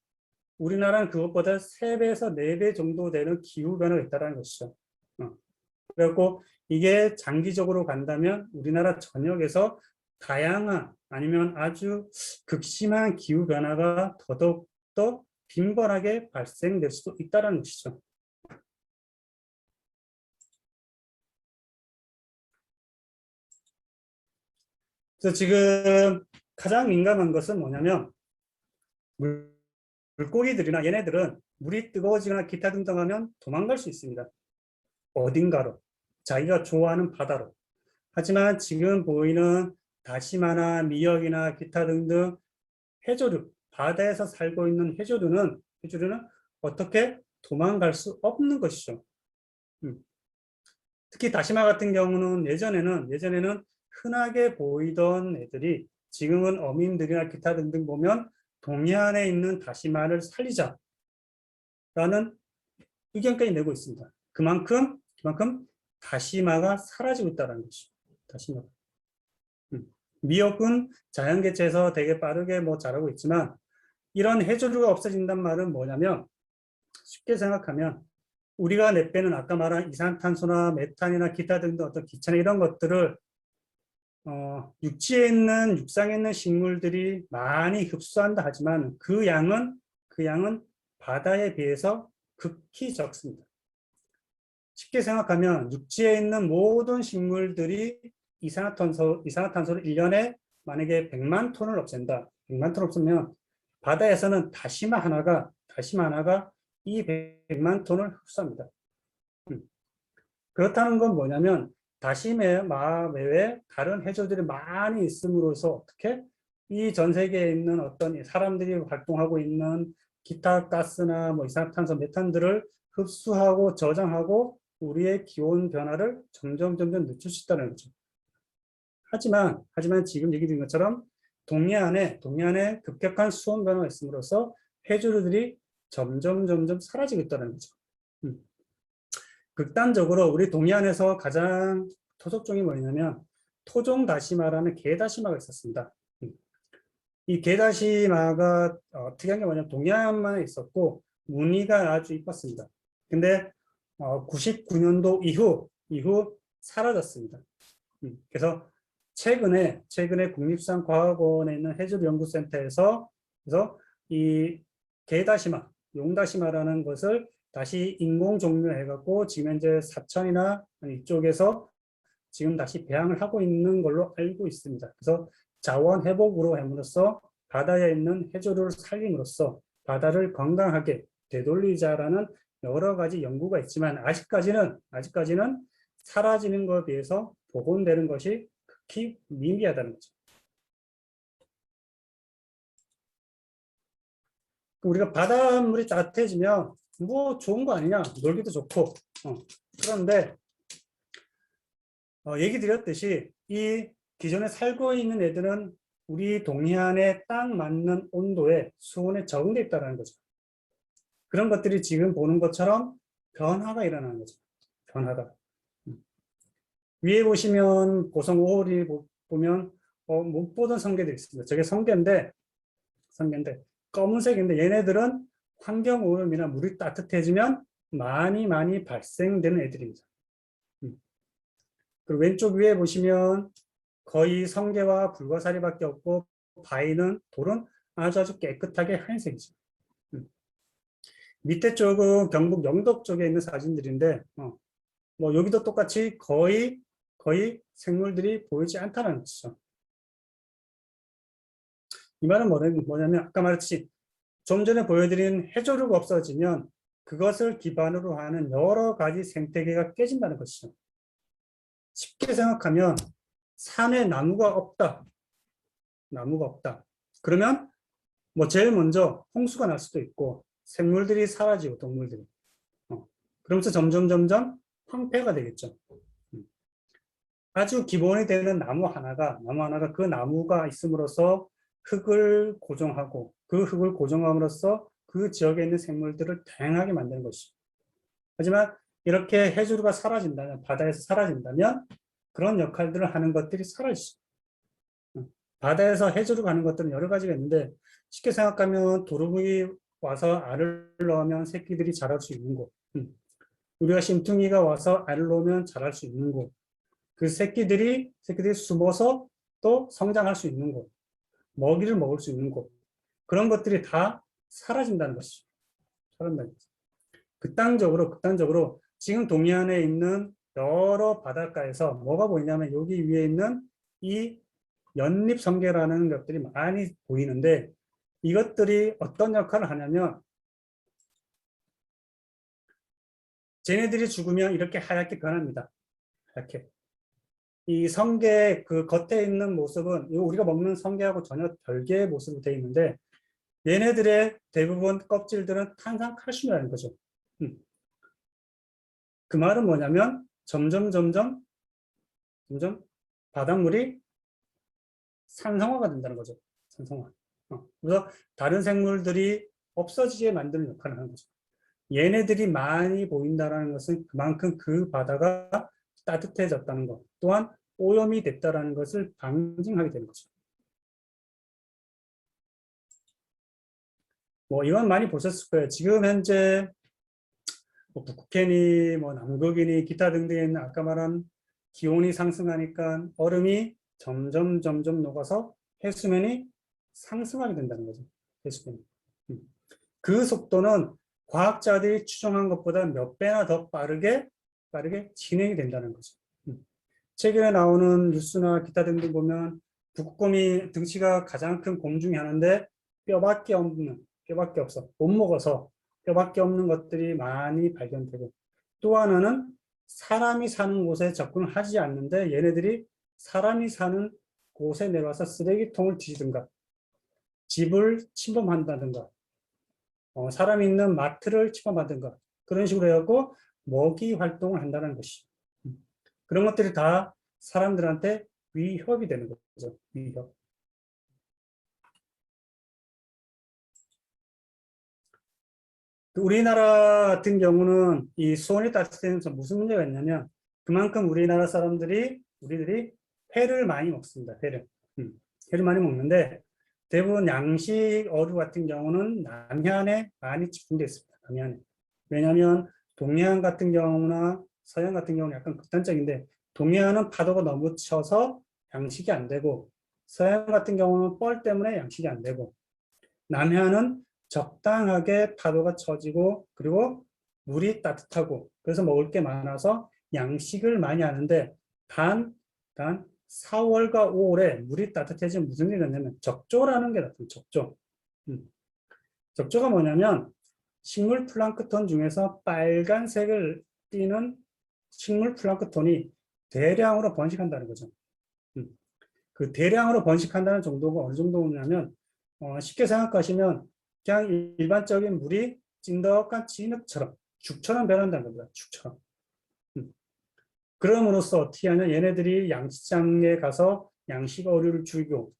우리나라는 그것보다 3배에서 4배 정도 되는 기후 변화가 있다는 것이죠. 그래갖고 이게 장기적으로 간다면 우리나라 전역에서 다양한 아니면 아주 극심한 기후 변화가 더더욱더 빈번하게 발생될 수도 있다는 것이죠. 그래서 지금 가장 민감한 것은 뭐냐면 물고기들이나 얘네들은 물이 뜨거워지거나 기타 등등 하면 도망갈 수 있습니다. 어딘가로, 자기가 좋아하는 바다로. 하지만 지금 보이는 다시마나 미역이나 기타 등등 해조류, 바다에서 살고 있는 해조류는 어떻게 도망갈 수 없는 것이죠. 특히 다시마 같은 경우는 예전에는 흔하게 보이던 애들이 지금은 어민들이나 기타 등등 보면 동해안에 있는 다시마를 살리자라는 의견까지 내고 있습니다. 그만큼 다시마가 사라지고 있다는 것이죠. 다시마. 미역은 자연개체에서 되게 빠르게 자라고 있지만 이런 해조류가 없어진단 말은 뭐냐면 쉽게 생각하면 우리가 내빼는 아까 말한 이산탄소나 메탄이나 기타 등등 어떤 기체나 이런 것들을 육상에 있는 식물들이 많이 흡수한다 하지만 그 양은 바다에 비해서 극히 적습니다. 쉽게 생각하면 육지에 있는 모든 식물들이 이산화탄소를 1년에 만약에 100만 톤을 없앤다. 100만 톤 없으면 바다에서는 다시마 하나가 이 100만 톤을 흡수합니다. 그렇다는 건 뭐냐면 다시마 외에 다른 해조들이 많이 있음으로써 어떻게 이 전 세계에 있는 어떤 사람들이 활동하고 있는 기타 가스나 이산화탄소, 메탄들을 흡수하고 저장하고 우리의 기온 변화를 점점 늦출 수 있다는 거죠. 하지만 지금 얘기 드린 것처럼 동해안에 급격한 수온 변화가 있음으로써 해조류들이 점점 사라지고 있다는 거죠. 극단적으로 우리 동해안에서 가장 토속종이 뭐냐면 토종다시마라는 개다시마가 있었습니다. 이 개다시마가 특이한 게 뭐냐면 동해안만 있었고 무늬가 아주 이뻤습니다. 근데 99년도 이후 사라졌습니다. 그래서 최근에 국립수산과학원에 있는 해조연구센터에서 이 개다시마, 용다시마라는 것을 다시 인공 종류해갖고 지금 현재 사천이나 이쪽에서 지금 다시 배양을 하고 있는 걸로 알고 있습니다. 그래서 자원 회복으로 함으로써 바다에 있는 해조류를 살림으로써 바다를 건강하게 되돌리자라는 여러 가지 연구가 있지만 아직까지는 사라지는 것에 비해서 복원되는 것이 극히 미미하다는 거죠. 우리가 바닷물이 따뜻해지면 좋은 거 아니냐, 놀기도 좋고. 그런데 얘기 드렸듯이 이 기존에 살고 있는 애들은 우리 동해안에 딱 맞는 온도에 수온에 적응되어 있다는 거죠. 그런 것들이 지금 보는 것처럼 변화가 일어나는 거죠. 변화가. 위에 보시면 고성 5호리 보면 못 보던 성게들이 있습니다. 저게 성게인데 검은색인데 얘네들은 환경 오염이나 물이 따뜻해지면 많이 발생되는 애들입니다. 그리고 왼쪽 위에 보시면 거의 성게와 불가사리밖에 없고 바위는 돌은 아주 깨끗하게 하얀색이죠. 밑에 쪽은 경북 영덕 쪽에 있는 사진들인데 여기도 똑같이 거의 생물들이 보이지 않다는 것이죠. 이 말은 뭐냐면 아까 말했듯이 좀 전에 보여드린 해조류가 없어지면 그것을 기반으로 하는 여러 가지 생태계가 깨진다는 것이죠. 쉽게 생각하면 산에 나무가 없다. 그러면 제일 먼저 홍수가 날 수도 있고 생물들이 사라지고 동물들이. 그러면서 점점 황폐가 되겠죠. 아주 기본이 되는 나무 하나가 그 나무가 있음으로써 흙을 고정하고 그 흙을 고정함으로써 그 지역에 있는 생물들을 다양하게 만드는 것이죠. 하지만 이렇게 해조류가 사라진다면, 바다에서 사라진다면 그런 역할들을 하는 것들이 사라지죠. 바다에서 해조류가 하는 것들은 여러 가지가 있는데, 쉽게 생각하면 도루묵이 와서 알을 넣으면 새끼들이 자랄 수 있는 곳, 우리가 심퉁이가 와서 알을 놓으면 자랄 수 있는 곳, 그 새끼들이 숨어서 또 성장할 수 있는 곳, 먹이를 먹을 수 있는 곳, 그런 것들이 다 사라진다는 것이죠. 사라진다는 것이죠. 극단적으로 지금 동해안에 있는 여러 바닷가에서 뭐가 보이냐면, 여기 위에 있는 이 연립성게라는 것들이 많이 보이는데, 이것들이 어떤 역할을 하냐면, 쟤네들이 죽으면 이렇게 하얗게 변합니다. 하얗게. 이 성게 그 겉에 있는 모습은 우리가 먹는 성게하고 전혀 별개의 모습으로 되어 있는데, 얘네들의 대부분 껍질들은 탄산칼슘이라는 거죠. 그 말은 뭐냐면 점점 바닷물이 산성화가 된다는 거죠. 산성화. 그래서 다른 생물들이 없어지게 만드는 역할을 하는 거죠. 얘네들이 많이 보인다는 것은 그만큼 그 바다가 따뜻해졌다는 것, 또한 오염이 됐다는 것을 방증하게 되는 거죠. 뭐 이건 많이 보셨을 거예요. 지금 현재 뭐 북극해니, 뭐 남극이니 기타 등등에 있는 아까 말한 기온이 상승하니까 얼음이 점점 녹아서 해수면이 상승하게 된다는 거죠. 해수면이. 그 속도는 과학자들이 추정한 것보다 몇 배나 더 빠르게 진행이 된다는 거죠. 최근에 나오는 뉴스나 기타 등등 보면 북극곰이 등치가 가장 큰 곰 중에 하나인데 뼈밖에 없어. 못 먹어서 뼈밖에 없는 것들이 많이 발견되고, 또 하나는 사람이 사는 곳에 접근을 하지 않는데 얘네들이 사람이 사는 곳에 내려와서 쓰레기통을 뒤지든가 집을 침범한다든가 사람이 있는 마트를 침범하든가 그런 식으로 해갖고 먹이 활동을 한다는 것이, 그런 것들이 다 사람들한테 위협이 되는 거죠. 위협. 우리나라 같은 경우는 이 수온이 따뜻해서 무슨 문제가 있냐면, 그만큼 우리나라 우리들이 회를 많이 먹습니다. 회를 많이 먹는데, 대부분 양식 어류 같은 경우는 남해안에 많이 집중되어 있습니다. 남해안에. 왜냐하면 동해안 같은 경우나 서해안 같은 경우는 약간 극단적인데, 동해안은 파도가 너무 쳐서 양식이 안 되고, 서해안 같은 경우는 뻘 때문에 양식이 안 되고, 남해안은 적당하게 파도가 쳐지고 그리고 물이 따뜻하고 그래서 먹을 게 많아서 양식을 많이 하는데, 단 4월과 5월에 물이 따뜻해지면 무슨 일이 있냐면 적조라는 게 나타나요. 적조. 적조가 뭐냐면 식물 플랑크톤 중에서 빨간색을 띠는 식물 플랑크톤이 대량으로 번식한다는 거죠. 그 대량으로 번식한다는 정도가 어느 정도냐면 쉽게 생각하시면 그냥 일반적인 물이 찐덕한 진흙처럼 죽처럼 변한다는 겁니다. 죽처럼. 그럼으로써 어떻게 하냐, 얘네들이 양식장에 가서 양식 어류를 죽이고,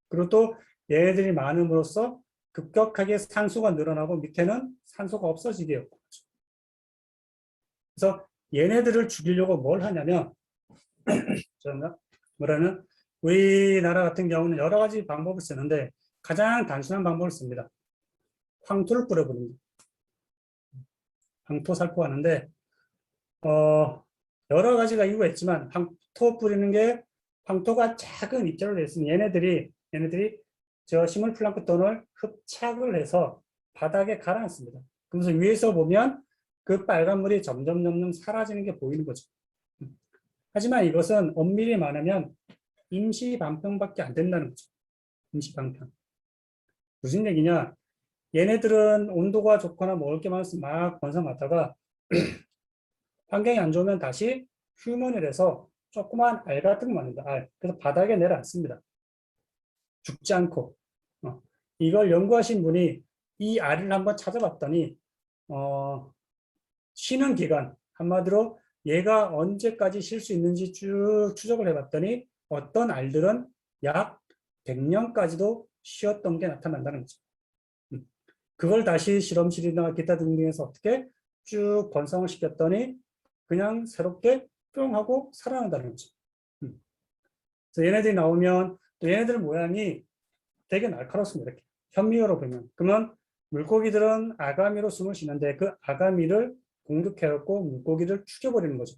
그리고 또 얘네들이 많음으로써 급격하게 산소가 늘어나고 밑에는 산소가 없어지게 되고, 그래서 얘네들을 죽이려고 뭘 하냐면 뭐라는, 우리나라 같은 경우는 여러 가지 방법을 쓰는데 가장 단순한 방법을 씁니다. 황토를 뿌려버립니다. 황토 살포하는데 여러 가지가 이유가 있지만, 황토 뿌리는 게 황토가 작은 입자로 되어 있으면 얘네들이 저 식물 플랑크톤을 흡착을 해서 바닥에 가라앉습니다. 그래서 위에서 보면 그 빨간 물이 점점 사라지는 게 보이는 거죠. 하지만 이것은 엄밀히 말하면 임시 방편밖에 안 된다는 거죠. 임시 방편. 무슨 얘기냐? 얘네들은 온도가 좋거나 먹을 게 많아서 막 번성하다가 환경이 안 좋으면 다시 휴먼을 해서 조그만 알 같은 거 만든다. 알. 그래서 바닥에 내려앉습니다. 죽지 않고. 이걸 연구하신 분이 이 알을 한번 찾아봤더니 쉬는 기간, 한마디로 얘가 언제까지 쉴 수 있는지 쭉 추적을 해봤더니 어떤 알들은 약 100년까지도 쉬었던 게 나타난다는 거죠. 그걸 다시 실험실이나 기타 등등에서 어떻게 쭉 번성을 시켰더니 그냥 새롭게 뿅 하고 살아난다는 거죠. 그래서 얘네들이 나오면 또 얘네들 모양이 되게 날카롭습니다. 이렇게 현미경으로 보면. 그러면 물고기들은 아가미로 숨을 쉬는데 그 아가미를 공격해갖고 물고기를 죽여버리는 거죠.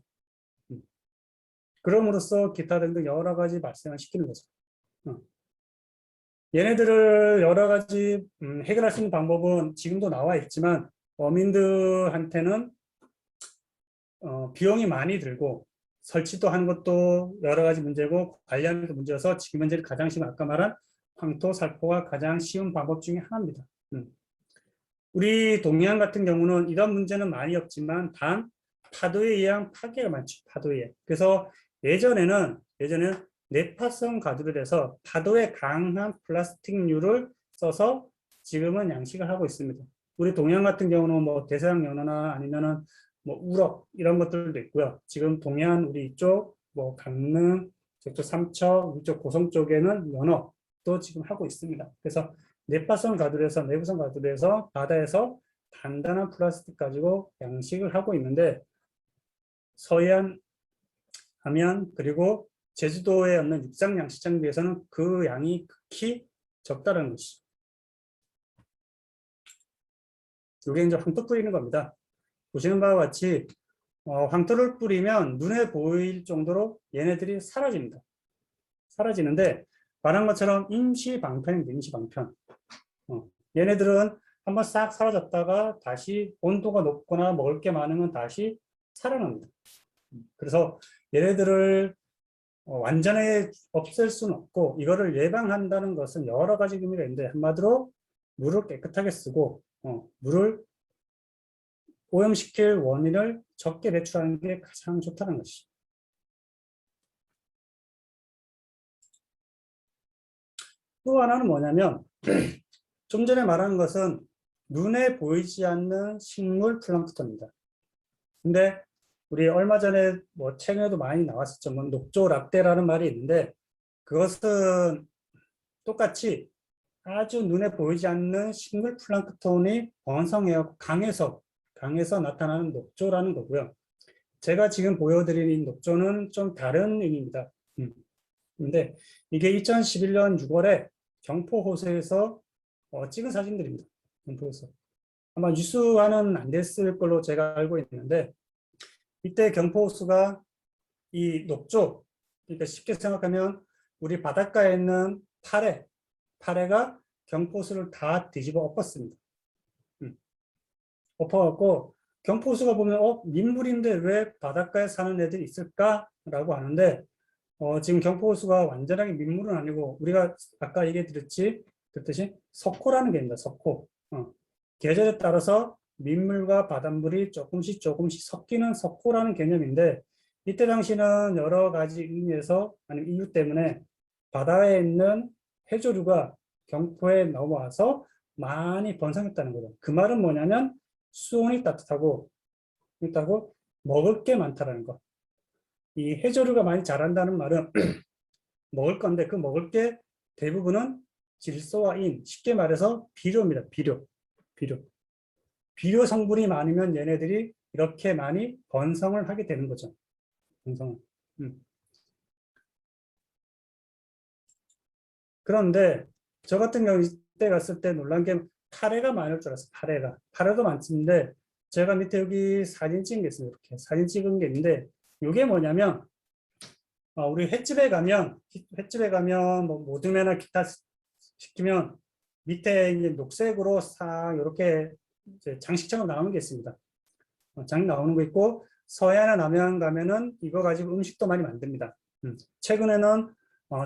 그럼으로써 기타 등등 여러 가지 발생을 시키는 거죠. 얘네들을 여러 가지 해결할 수 있는 방법은 지금도 나와 있지만 어민들한테는 비용이 많이 들고 설치도 하는 것도 여러 가지 문제고 관리하는 것도 문제여서 지금 현재 가장 쉬운 아까 말한 황토 살포가 가장 쉬운 방법 중에 하나입니다. 우리 동해안 같은 경우는 이런 문제는 많이 없지만 단 파도에 의한 파괴가 많죠. 파도에 의해. 그래서 예전에는 내파성 가두를 해서 파도에 강한 플라스틱류를 써서 지금은 양식을 하고 있습니다. 우리 동해안 같은 경우는 뭐 대서양 연어나 아니면은 뭐 우럭 이런 것들도 있고요. 지금 동해안 우리 이쪽 뭐 강릉, 저쪽 삼척, 이쪽 고성 쪽에는 연어도 지금 하고 있습니다. 그래서 내파성 가두에서 내부성 가두에서 바다에서 단단한 플라스틱 가지고 양식을 하고 있는데 서해안 하면 그리고 제주도에 없는 육상 양식장에 비해서는 그 양이 극히 적다는 것이죠. 이게 이제 황토 뿌리는 겁니다. 보시는 바와 같이 황토를 뿌리면 눈에 보일 정도로 얘네들이 사라집니다. 사라지는데 말한 것처럼 임시방편입니다. 임시방편. 얘네들은 한번 싹 사라졌다가 다시 온도가 높거나 먹을 게 많으면 다시 살아납니다. 그래서 얘네들을 완전히 없앨 수는 없고 이거를 예방한다는 것은 여러 가지 의미가 있는데 한마디로 물을 깨끗하게 쓰고 물을 오염시킬 원인을 적게 배출하는 게 가장 좋다는 것이죠. 또 하나는 뭐냐면 좀 전에 말한 것은 눈에 보이지 않는 식물 플랑크톤입니다. 근데 우리 얼마 전에 뭐 책에도 많이 나왔었죠. 뭐 녹조락대라는 말이 있는데 그것은 똑같이 아주 눈에 보이지 않는 식물 플랑크톤이 번성해서 강해서 나타나는 녹조라는 거고요. 제가 지금 보여드리는 이 녹조는 좀 다른 의미입니다. 근데 이게 2011년 6월에 경포호수에서 찍은 사진들입니다. 경포호수. 아마 뉴스화는 안 됐을 걸로 제가 알고 있는데 이때 경포호수가 이 녹조, 그러니까 쉽게 생각하면 우리 바닷가에 있는 파래가 경포호수를 다 뒤집어 엎었습니다. 엎어갖고 경포호수가 보면 민물인데 왜 바닷가에 사는 애들이 있을까라고 하는데 지금 경포호수가 완전하게 민물은 아니고 우리가 아까 얘기 드렸듯이 석호라는 게 있습니다. 석호. 계절에 따라서 민물과 바닷물이 조금씩 섞이는 석호라는 개념인데 이때 당시는 여러 가지 의미에서 아니면 이유 때문에 바다에 있는 해조류가 경포에 넘어와서 많이 번성했다는 거죠. 그 말은 뭐냐면 수온이 따뜻하고 먹을 게 많다는 거. 이 해조류가 많이 자란다는 말은 먹을 건데 그 먹을 게 대부분은 질소와 인, 쉽게 말해서 비료입니다. 비료 성분이 많으면 얘네들이 이렇게 많이 번성을 하게 되는 거죠. 번성을. 그런데 저 같은 경우 이때 갔을 때 놀란 게 파래가 많을 줄 알았어요. 파래도 많은데 제가 밑에 여기 사진 찍은 게 있어요. 이렇게 사진 찍은 게 있는데 이게 뭐냐면 우리 횟집에 가면 뭐 모둠이나 기타 시키면 밑에 이제 녹색으로 싹 이렇게 이제 장식처럼 나오는 게 있습니다. 장식 나오는 거 있고 서해안에 남해안 가면은 이거 가지고 음식도 많이 만듭니다. 최근에는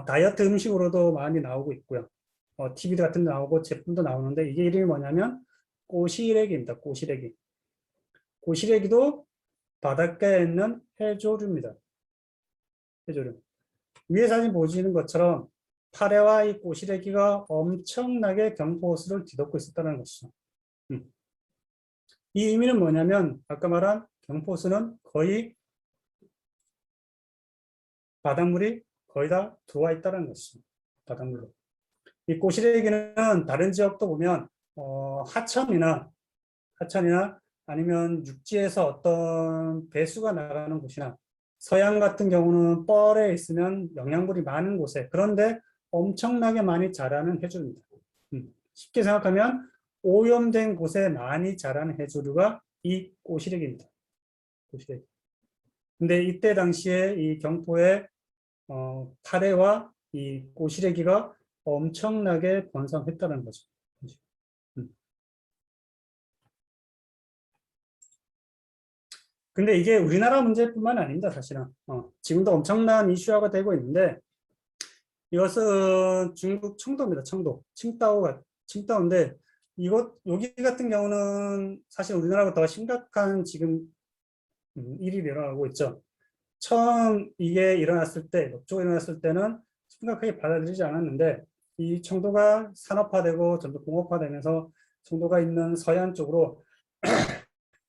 다이어트 음식으로도 많이 나오고 있고요. TV 같은 데 나오고 제품도 나오는데 이게 이름이 뭐냐면 꼬시래기입니다. 꼬시래기도 바닷가에 있는 해조류입니다. 해조류. 위에 사진 보시는 것처럼 파래와 이 꼬시래기가 엄청나게 경포호수를 뒤덮고 있었다는 것이죠. 이 의미는 뭐냐면 아까 말한 경포호수는 거의 바닷물이 거의 다 들어와 있다는 것이죠. 바닷물로. 이 꼬시래기는 다른 지역도 보면 하천이나 아니면 육지에서 어떤 배수가 나가는 곳이나 서양 같은 경우는 뻘에 있으면 영양분이 많은 곳에 그런데 엄청나게 많이 자라는 해조류입니다. 쉽게 생각하면 오염된 곳에 많이 자라는 해조류가 이 꼬시래기입니다. 꼬시래기. 근데 이때 당시에 이 경포에 파래와 이 꼬시래기가 엄청나게 번성했다는 거죠. 근데 이게 우리나라 문제뿐만 아닙니다, 사실은. 지금도 엄청난 이슈화가 되고 있는데, 이것은 중국 청도입니다, 청도. 칭다오인데, 여기 같은 경우는 사실 우리나라보다 더 심각한 지금 일이 일어나고 있죠. 처음 이게 일어났을 때, 녹조가 일어났을 때는 심각하게 받아들이지 않았는데, 이 청도가 산업화되고 점점 공업화되면서 청도가 있는 서해안 쪽으로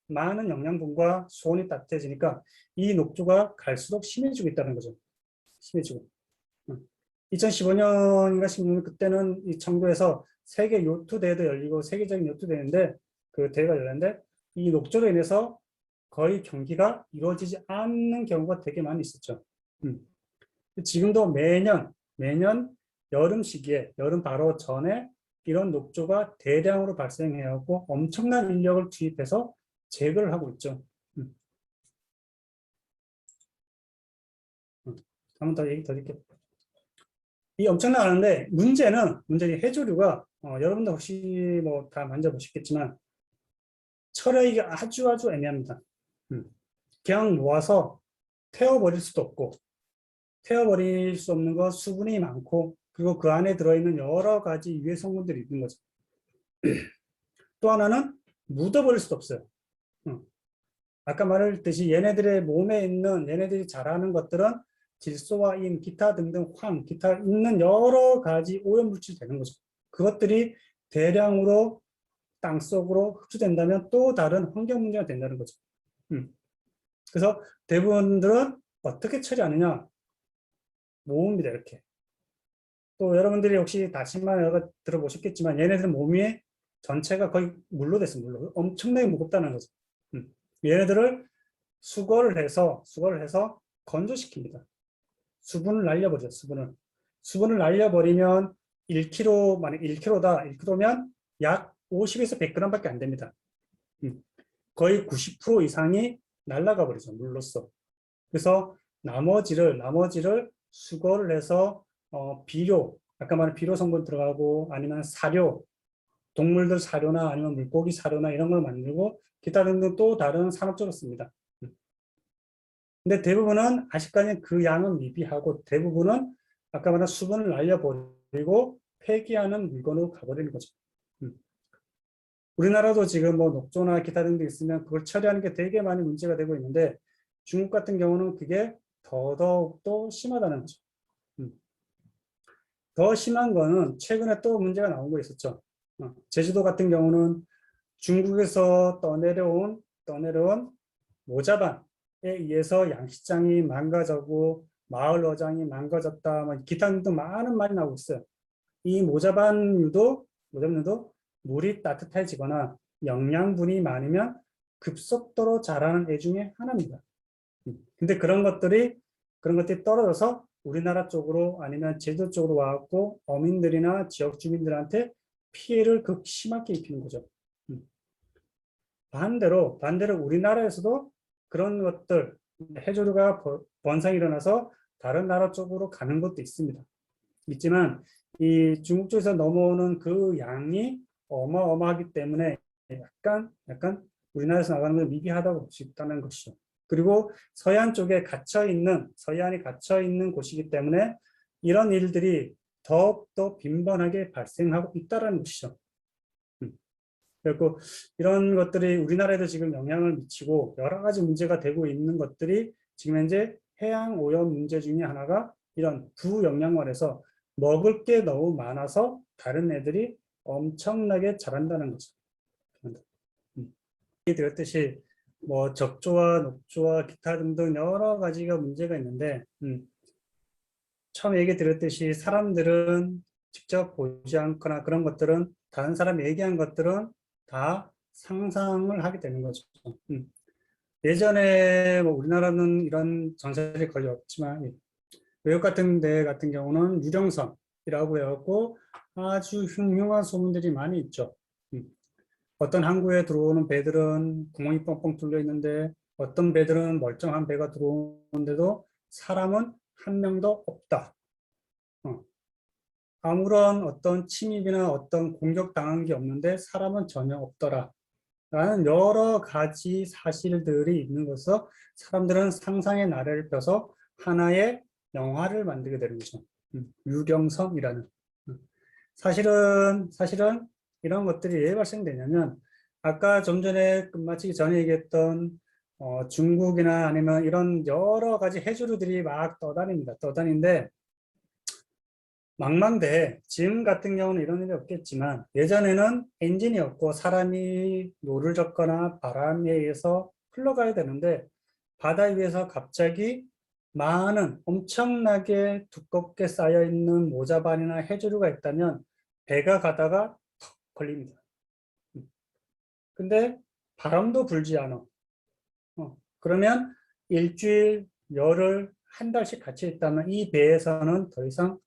많은 영양분과 수온이 따뜻해지니까 이 녹조가 갈수록 심해지고 있다는 거죠. 심해지고. 2015년인가 16년 그때는 이 청도에서 세계 요트 대회도 열리고 세계적인 요트 대회인데 그 대회가 열렸는데 이 녹조로 인해서 거의 경기가 이루어지지 않는 경우가 되게 많이 있었죠. 지금도 매년 여름 시기에 여름 바로 전에 이런 녹조가 대량으로 발생해갖고 엄청난 인력을 투입해서 제거를 하고 있죠. 한 번 더 얘기 드릴게요. 이 엄청나게 하는데 문제는 해조류가 여러분들 혹시 뭐 다 만져보셨겠지만 철회하기가 아주 애매합니다. 그냥 모아서 태워버릴 수도 없고 태워버릴 수 없는 건 수분이 많고 그리고 그 안에 들어있는 여러 가지 유해 성분들이 있는 거죠. 또 하나는 묻어버릴 수도 없어요. 아까 말했듯이 얘네들의 몸에 있는 얘네들이 자라는 것들은 질소와 인, 기타 등등 기타 있는 여러 가지 오염물질이 되는 거죠. 그것들이 대량으로 땅속으로 흡수된다면 또 다른 환경 문제가 된다는 거죠. 그래서 대부분들은 어떻게 처리하느냐? 모읍니다, 이렇게. 또 여러분들이 혹시 다시마 들어보셨겠지만 얘네들 몸이 전체가 거의 물로 됐어요, 물로. 엄청나게 무겁다는 거죠. 얘네들을 수거를 해서 건조시킵니다. 수분을 날려버리죠, 수분을 날려버리면 1kg, 만약 1kg다. 1kg면 약 50에서 100g 밖에 안 됩니다. 거의 90% 이상이 날아가 버리죠, 물로써. 그래서 나머지를 수거를 해서 비료, 아까 말한 비료 성분 들어가고 아니면 사료, 동물들 사료나 아니면 물고기 사료나 이런 걸 만들고 기타 등등 또 다른 산업적으로 씁니다. 근데 대부분은 아직까지는 그 양은 미비하고 대부분은 아까 말한 수분을 날려버리고 폐기하는 물건으로 가버리는 거죠. 우리나라도 지금 뭐 녹조나 기타 등등 있으면 그걸 처리하는 게 되게 많이 문제가 되고 있는데 중국 같은 경우는 그게 더더욱 또 심하다는 거죠. 더 심한 거는 최근에 또 문제가 나온 거 있었죠. 제주도 같은 경우는 중국에서 떠내려온 모자반에 의해서 양식장이 망가졌고 마을 어장이 망가졌다, 기타 등등 많은 말이 나오고 있어요. 이 모자반류도 물이 따뜻해지거나 영양분이 많으면 급속도로 자라는 애 중에 하나입니다. 근데 그런 것들이 떨어져서 우리나라 쪽으로 아니면 제주도 쪽으로 와갖고 어민들이나 지역 주민들한테 피해를 극심하게 입히는 거죠. 반대로 우리나라에서도 그런 것들, 해조류가 번성이 일어나서 다른 나라 쪽으로 가는 것도 있지만 이 중국 쪽에서 넘어오는 그 양이 어마어마하기 때문에 약간 우리나라에서 나가는 건 미비하다고 볼 수 있다는 것이죠. 그리고 서해안이 갇혀 있는 곳이기 때문에 이런 일들이 더욱더 빈번하게 발생하고 있다는 것이죠. 그리고 이런 것들이 우리나라에도 지금 영향을 미치고 여러 가지 문제가 되고 있는 것들이 지금 현재 해양 오염 문제 중에 하나가 이런 부영양원에서 먹을 게 너무 많아서 다른 애들이 엄청나게 자란다는 거죠. 드렸듯이 뭐 적조와 녹조와 기타 등등 여러 가지가 문제가 있는데 처음 얘기 드렸듯이 사람들은 직접 보지 않거나 그런 것들은 다른 사람이 얘기한 것들은 다 상상을 하게 되는 거죠. 예전에 뭐 우리나라는 이런 전설이 거의 없지만 외국 같은 데 같은 경우는 유령선이라고 해갖고 아주 흉흉한 소문들이 많이 있죠. 어떤 항구에 들어오는 배들은 구멍이 뻥뻥 뚫려 있는데 어떤 배들은 멀쩡한 배가 들어오는데도 사람은 한 명도 없다. 아무런 어떤 침입이나 어떤 공격 당한 게 없는데 사람은 전혀 없더라. 라는 여러 가지 사실들이 있는 것으로 사람들은 상상의 나래를 펴서 하나의 영화를 만들게 되는 거죠. 유령섬이라는. 사실은 이런 것들이 왜 발생되냐면 아까 좀 전에 끝마치기 전에 얘기했던 중국이나 아니면 이런 여러 가지 해조류들이 막 떠다니는데 망망대해, 지금 같은 경우는 이런 일이 없겠지만 예전에는 엔진이 없고 사람이 노를 젓거나 바람에 의해서 흘러가야 되는데 바다 위에서 갑자기 많은 엄청나게 두껍게 쌓여있는 모자반이나 해조류가 있다면 배가 가다가 턱 걸립니다. 근데 바람도 불지 않아. 그러면 일주일, 열흘, 한 달씩 같이 있다면 이 배에서는 더 이상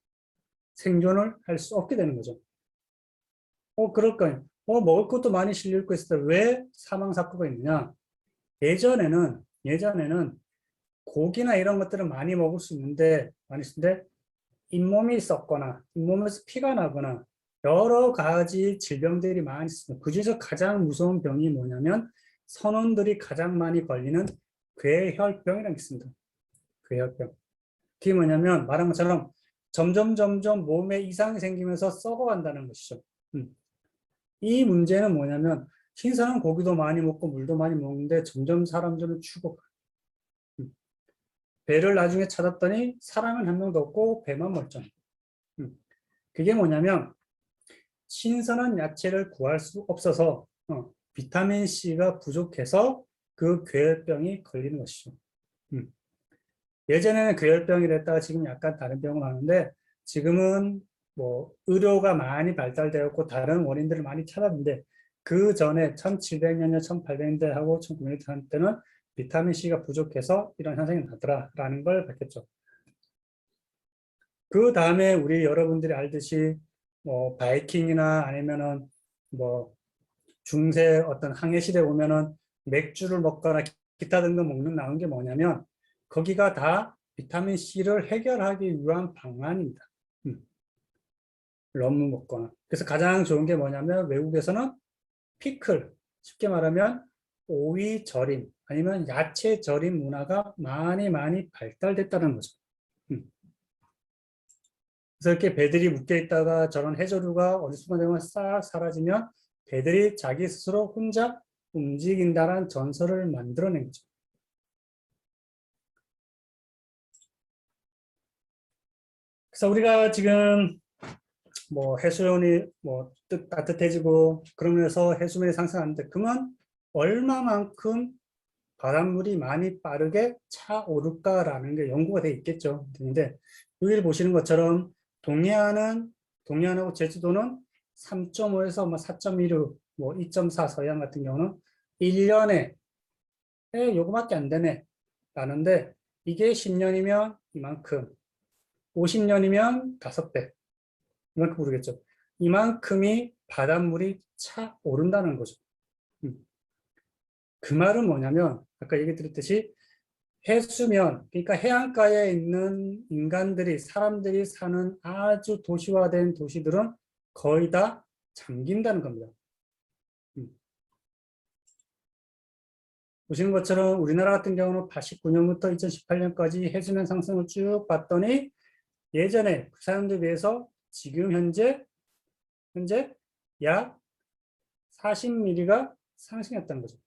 생존을 할 수 없게 되는 거죠. 그럴까요? 먹을 것도 많이 실릴 거 있을 때 왜 사망 사고가 있느냐? 예전에는 고기나 이런 것들을 많이 먹을 수 있는데 잇몸이 썩거나 잇몸에서 피가 나거나 여러 가지 질병들이 많이 있습니다. 그중에서 가장 무서운 병이 뭐냐면 선원들이 가장 많이 걸리는 괴혈병이라는 게 있습니다. 괴혈병. 그게 뭐냐면 말한 것처럼 점점 몸에 이상이 생기면서 썩어간다는 것이죠. 이 문제는 뭐냐면 신선한 고기도 많이 먹고 물도 많이 먹는데 점점 사람들은 죽어가요. 배를 나중에 찾았더니 사람은 한 명도 없고 배만 멀쩡해. 그게 뭐냐면 신선한 야채를 구할 수 없어서 비타민 C가 부족해서 그 괴혈병이 걸리는 것이죠. 예전에는 괴혈병이랬다가 지금 약간 다른 병을 하는데 지금은 뭐 의료가 많이 발달되었고 다른 원인들을 많이 찾았는데 그 전에 1700년대, 1800년대하고 1900년대 때는 비타민 C가 부족해서 이런 현상이 나더라라는 걸 밝혔죠. 그 다음에 우리 여러분들이 알듯이 뭐 바이킹이나 아니면은 뭐 중세 어떤 항해 시대 보면은 맥주를 먹거나 기타 등등 나온 게 뭐냐면 거기가 다 비타민 C를 해결하기 위한 방안입니다. 럼무 먹거나. 그래서 가장 좋은 게 뭐냐면 외국에서는 피클, 쉽게 말하면 오이 절임 아니면 야채 절임 문화가 많이 발달됐다는 거죠. 그래서 이렇게 배들이 묶여 있다가 저런 해조류가 어느 순간 되면 싹 사라지면 배들이 자기 스스로 혼자 움직인다는 전설을 만들어낸 거죠. 그래서 우리가 지금 뭐 해수온이 뭐 따뜻해지고 그러면서 해수면이 상승하는데 그러면 얼마만큼 바닷물이 많이 빠르게 차오를까라는 게 연구가 돼 있겠죠. 근데 여기 보시는 것처럼 동해안하고 제주도는 3.5에서 뭐 4.16, 뭐 2.4 서해안 같은 경우는 1년에 요거밖에 안 되네 라는데 이게 10년이면 이만큼, 50년이면 5배 이만큼 모르겠죠. 이만큼이 바닷물이 차오른다는 거죠. 그 말은 뭐냐면 아까 얘기 드렸듯이 해수면, 그러니까 해안가에 있는 사람들이 사는 아주 도시화된 도시들은 거의 다 잠긴다는 겁니다. 보시는 것처럼 우리나라 같은 경우는 89년부터 2018년까지 해수면 상승을 쭉 봤더니 예전에 그 사람들에 비해서 지금 현재 약 40mm가 상승했다는 거죠.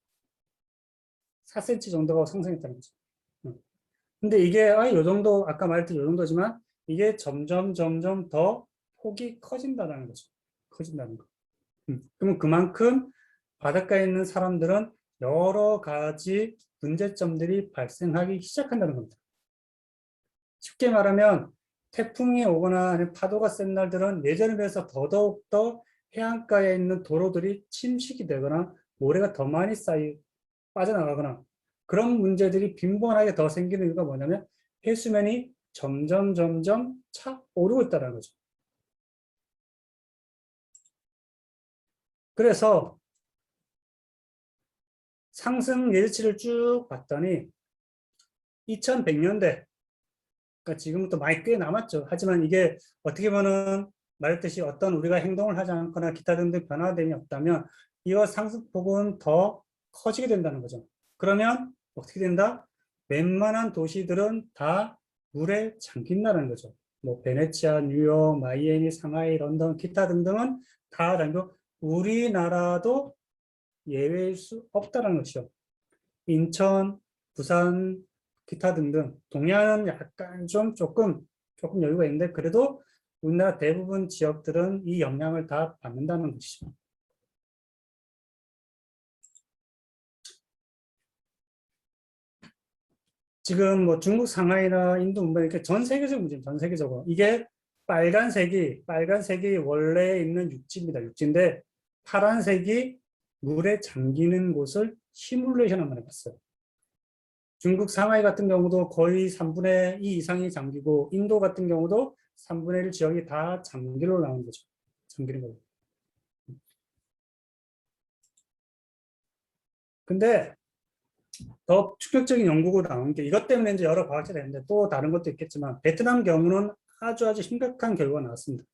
4cm 정도가 상승했다는 거죠. 근데 이게 요 정도 아까 말했던 요 정도지만 이게 점점 더 폭이 커진다는 거죠. 커진다는 거. 그러면 그만큼 바닷가에 있는 사람들은 여러 가지 문제점들이 발생하기 시작한다는 겁니다. 쉽게 말하면 태풍이 오거나 아니면 파도가 센 날들은 예전에 비해서 더더욱 더 해안가에 있는 도로들이 침식이 되거나 모래가 더 많이 빠져나가거나 그런 문제들이 빈번하게 더 생기는 이유가 뭐냐면 해수면이 점점 차 오르고 있다는 거죠. 그래서 상승 예측치를 쭉 봤더니 2100년대, 그러니까 지금부터 많이 꽤 남았죠. 하지만 이게 어떻게 보면 말했듯이 어떤 우리가 행동을 하지 않거나 기타 등등 변화됨이 없다면 이와 상승폭은 더 커지게 된다는 거죠. 그러면 어떻게 된다? 웬만한 도시들은 다 물에 잠긴다는 거죠. 뭐 베네치아, 뉴욕, 마이애미, 상하이, 런던, 기타 등등은 다 잠기고 우리나라도 예외일 수 없다는 것이죠. 인천, 부산, 기타 등등 동해안은 약간 조금 여유가 있는데 그래도 우리나라 대부분 지역들은 이 영향을 다 받는다는 것이죠. 지금 뭐 중국 상하이나 인도 문바이 이렇게 전 세계적 문제입니다. 전 세계적으로 이게 빨간색이 원래 있는 육지입니다. 육지인데 파란색이 물에 잠기는 곳을 시뮬레이션 한번 해봤어요. 중국 상하이 같은 경우도 거의 3분의 2 이상이 잠기고 인도 같은 경우도 3분의 1 지역이 다 잠기로 나오는 거죠. 잠기는 거죠. 근데 더 충격적인 연구가 나온 게 이것 때문에 이제 여러 과학자들이 했는데 또 다른 것도 있겠지만 베트남 경우는 아주 심각한 결과가 나왔습니다.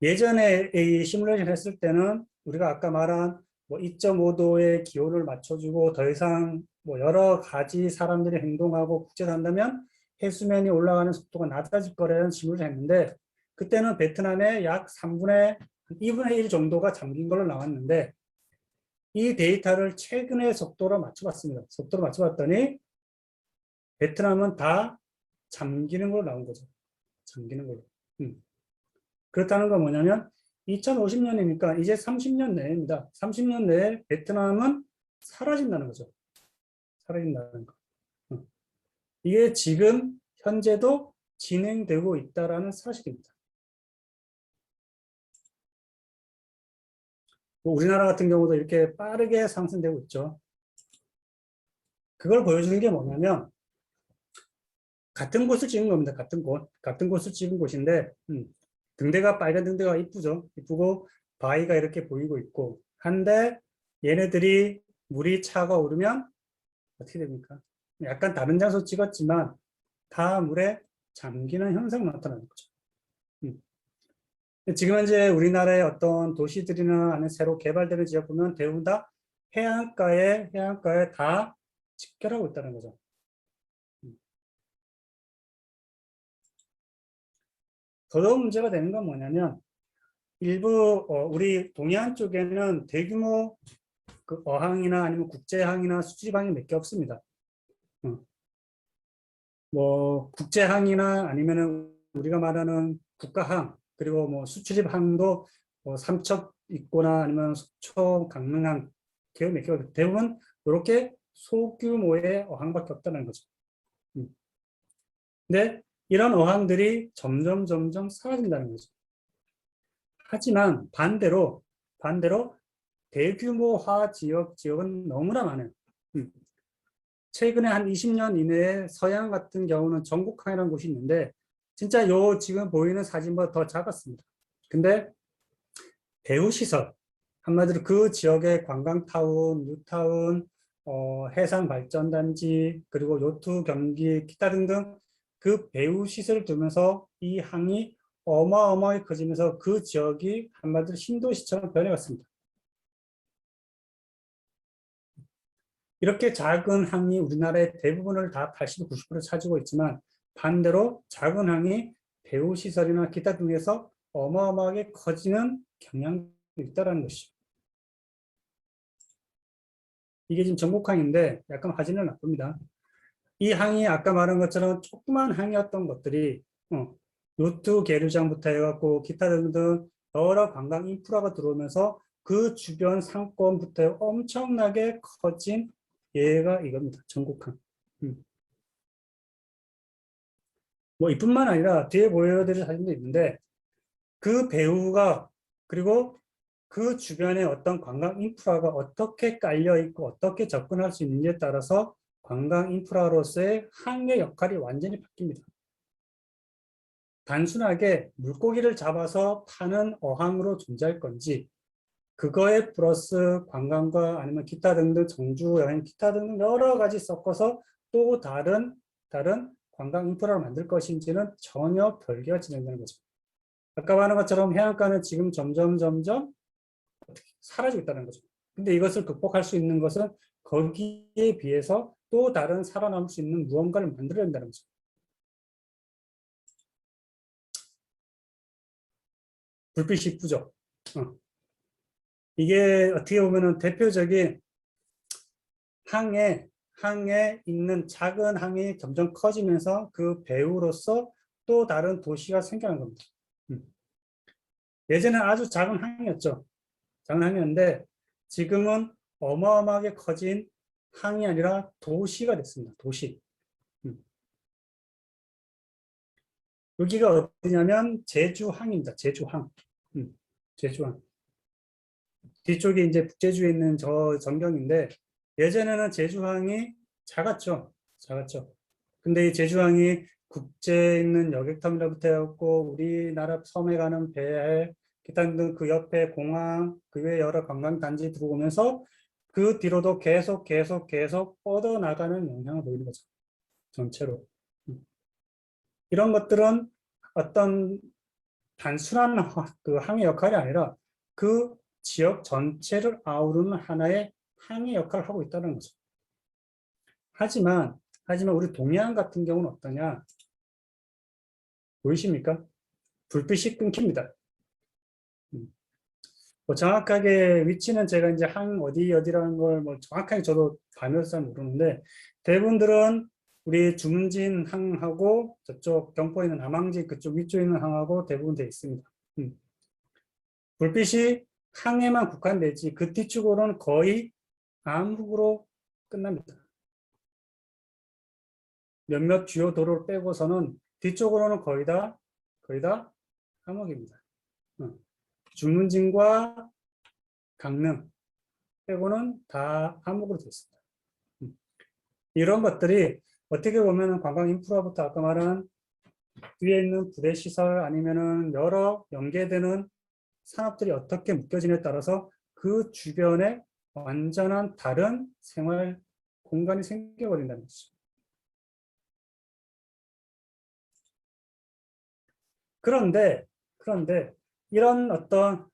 예전에 이 시뮬레이션 했을 때는 우리가 아까 말한 뭐 2.5도의 기온을 맞춰주고 더 이상 뭐 여러 가지 사람들이 행동하고 국제를 한다면 해수면이 올라가는 속도가 낮아질 거라는 시뮬을 했는데 그때는 베트남의 약 2분의 1 정도가 잠긴 걸로 나왔는데 이 데이터를 최근에 속도로 맞춰봤습니다. 속도로 맞춰봤더니 베트남은 다 잠기는 걸로 나온 거죠. 잠기는 걸로. 그렇다는 건 뭐냐면 2050년이니까 이제 30년 내입니다. 30년 내에 베트남은 사라진다는 거죠. 사라진다는 거. 이게 지금 현재도 진행되고 있다라는 사실입니다. 뭐 우리나라 같은 경우도 이렇게 빠르게 상승되고 있죠. 그걸 보여주는 게 뭐냐면 같은 곳을 찍은 겁니다. 같은 곳을 찍은 곳인데 등대가 빨간 등대가 이쁘죠. 이쁘고 바위가 이렇게 보이고 있고 한데 얘네들이 물이 차가오르면 어떻게 됩니까? 약간 다른 장소 찍었지만 다 물에 잠기는 현상이 나타나는 거죠. 지금 현재 우리나라의 어떤 도시들이나 아니면 새로 개발되는 지역 보면 대부분 다 해안가에 다 집결하고 있다는 거죠. 더더욱 문제가 되는 건 뭐냐면 일부 우리 동해안 쪽에는 대규모 그 어항이나 아니면 국제항이나 수출입항이 몇 개 없습니다. 뭐 국제항이나 아니면은 우리가 말하는 국가항 그리고 뭐 수출입항도 뭐 삼척 있거나 아니면 속초, 강릉항 몇 개 대부분 이렇게 소규모의 어항밖에 없다는 거죠. 근데 이런 어항들이 점점 사라진다는 거죠. 하지만 반대로 대규모화 지역은 너무나 많아요. 최근에 한 20년 이내에 서해안 같은 경우는 전국항이라는 곳이 있는데 진짜 요 지금 보이는 사진보다 더 작았습니다. 근데 배후시설, 한마디로 그 지역의 관광타운, 뉴타운, 해상발전단지, 그리고 요트 경기, 기타 등등 그 배후시설을 두면서 이 항이 어마어마하게 커지면서 그 지역이 한마디로 신도시처럼 변해갔습니다. 이렇게 작은 항이 우리나라의 대부분을 다 80, 90% 차지고 있지만 반대로 작은 항이 배후시설이나 기타 등에서 어마어마하게 커지는 경향이 있다는 것이죠. 이게 지금 전국항인데 약간 화질은 나쁩니다. 이 항이 아까 말한 것처럼 조그만 항이었던 것들이 요트 계류장부터 해갖고 기타 등등 여러 관광 인프라가 들어오면서 그 주변 상권부터 엄청나게 커진 예가 이겁니다. 전국항. 뭐 이뿐만 아니라 뒤에 보여드릴 사진도 있는데 그 배후가 그리고 그 주변에 어떤 관광 인프라가 어떻게 깔려 있고 어떻게 접근할 수 있는지에 따라서 관광 인프라로서의 항의 역할이 완전히 바뀝니다. 단순하게 물고기를 잡아서 파는 어항으로 존재할 건지 그거에 플러스 관광과 아니면 기타 등등 정주 여행 기타 등등 여러 가지 섞어서 또 다른 관광 인프라를 만들 것인지는 전혀 별개가 진행되는 거죠. 아까 말한 것처럼 해안가는 지금 점점 사라지고 있다는 거죠. 근데 이것을 극복할 수 있는 것은 거기에 비해서 또 다른 살아남을 수 있는 무언가를 만들어야 된다는 거죠. 불빛이 이쁘죠. 이게 어떻게 보면은 대표적인 항에 있는 작은 항이 점점 커지면서 그 배후로서 또 다른 도시가 생겨난 겁니다. 예전에는 아주 작은 항이었죠. 작은 항이었는데 지금은 어마어마하게 커진 항이 아니라 도시가 됐습니다. 도시. 여기가 어디냐면 제주항입니다. 제주항. 제주항. 뒤쪽에 이제 북제주에 있는 저 전경인데 예전에는 제주항이 작았죠. 근데 이 제주항이 국제에 있는 여객터미널부터 해갖고 우리나라 섬에 가는 배, 기타 등등 그 옆에 공항, 그 외에 여러 관광단지 들어오면서 그 뒤로도 계속 뻗어나가는 영향을 보이는 거죠. 전체로. 이런 것들은 어떤 단순한 그 항의 역할이 아니라 그 지역 전체를 아우르는 하나의 항의 역할을 하고 있다는 거죠. 하지만 우리 동해안 같은 경우는 어떠냐? 보이십니까? 불빛이 끊깁니다. 뭐 정확하게 위치는 제가 이제 항 어디라는 걸 뭐 정확하게 저도 가면서 잘 모르는데 대부분들은 우리 주문진 항하고 저쪽 경포에 있는 남항진 그쪽 위쪽에 있는 항하고 대부분 되어 있습니다. 불빛이 항에만 국한되지 그 뒤쪽으로는 거의 암흑으로 끝납니다. 몇몇 주요 도로를 빼고서는 뒤쪽으로는 거의 다 암흑입니다. 주문진과 강릉 빼고는 다 암흑으로 되어 있습니다. 이런 것들이 어떻게 보면 관광 인프라부터 아까 말한 위에 있는 부대 시설 아니면은 여러 연계되는 산업들이 어떻게 묶여지냐에 따라서 그 주변에 완전한 다른 생활 공간이 생겨버린다는 거죠. 그런데 이런 어떤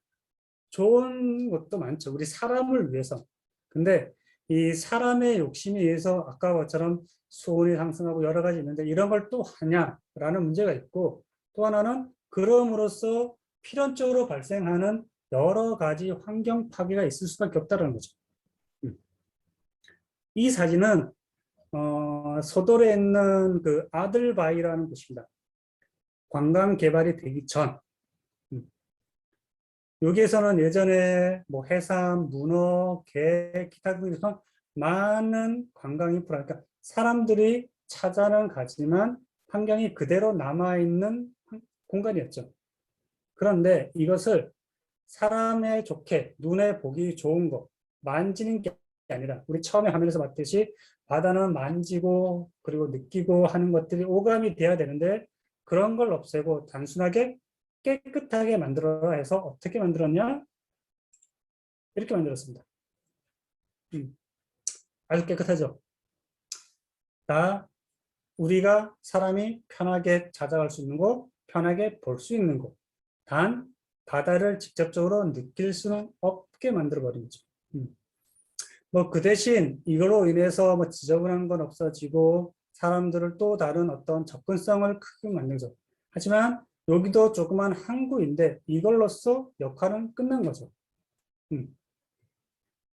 좋은 것도 많죠. 우리 사람을 위해서. 근데 이 사람의 욕심에 의해서 아까 것처럼 수온이 상승하고 여러 가지 있는데 이런 걸 또 하냐라는 문제가 있고 또 하나는 그럼으로써 필연적으로 발생하는 여러 가지 환경 파괴가 있을 수밖에 없다는 거죠. 이 사진은 서돌에 있는 그 아들바이라는 곳입니다. 관광 개발이 되기 전 여기에서는 예전에 뭐 해삼, 문어, 게, 기타 등에서 많은 관광 인프라, 그러니까 사람들이 찾아는 가지만 환경이 그대로 남아있는 공간이었죠. 그런데 이것을 사람에 좋게 눈에 보기 좋은 거 만지는 게 아니라 우리 처음에 화면에서 봤듯이 바다는 만지고 그리고 느끼고 하는 것들이 오감이 돼야 되는데 그런 걸 없애고 단순하게 깨끗하게 만들어라 해서 어떻게 만들었냐? 이렇게 만들었습니다. 아주 깨끗하죠? 다 우리가 사람이 편하게 찾아갈 수 있는 곳, 편하게 볼 수 있는 곳. 단 바다를 직접적으로 느낄 수는 없게 만들어버린 거죠. 뭐 그 대신 이걸로 인해서 뭐 지저분한 건 없어지고 사람들을 또 다른 어떤 접근성을 크게 만들죠. 하지만 여기도 조그만 항구인데 이걸로써 역할은 끝난 거죠.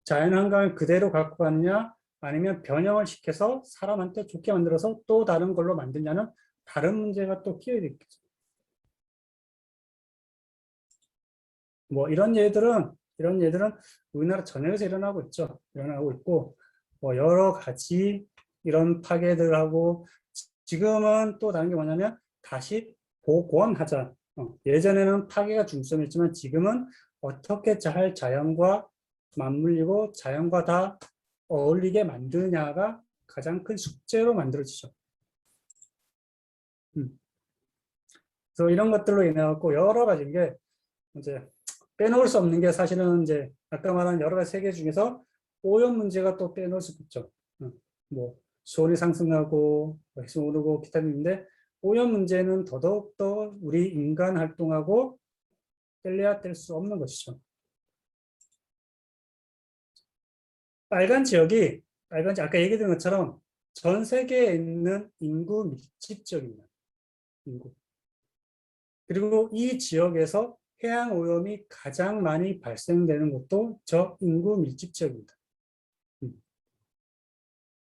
자연환경을 그대로 갖고 가느냐 아니면 변형을 시켜서 사람한테 좋게 만들어서 또 다른 걸로 만드냐는 다른 문제가 또 끼어 있겠죠. 뭐 이런 예들은 우리나라 전역에서 일어나고 있죠. 일어나고 있고 뭐 여러 가지 이런 파괴들하고 지금은 또 다른 게 뭐냐면 다시 복원하자. 예전에는 파괴가 중점이었지만 지금은 어떻게 잘 자연과 맞물리고 자연과 다 어울리게 만드냐가 가장 큰 숙제로 만들어지죠. 그래서 이런 것들로 인해 갖고 여러 가지 게 이제 빼놓을 수 없는 게 사실은 이제 아까 말한 여러 가지 세계 중에서 오염 문제가 또 빼놓을 수 없죠. 뭐 수온이 상승하고 핵수 오르고 기타 등인데 오염 문제는 더더욱더 우리 인간 활동하고 뗄래야 뗄 수 없는 것이죠. 빨간 지역이 아까 얘기 드린 것처럼 전 세계에 있는 인구 밀집 지역입니다. 인구. 그리고 이 지역에서 해양 오염이 가장 많이 발생되는 곳도 저 인구 밀집 지역입니다.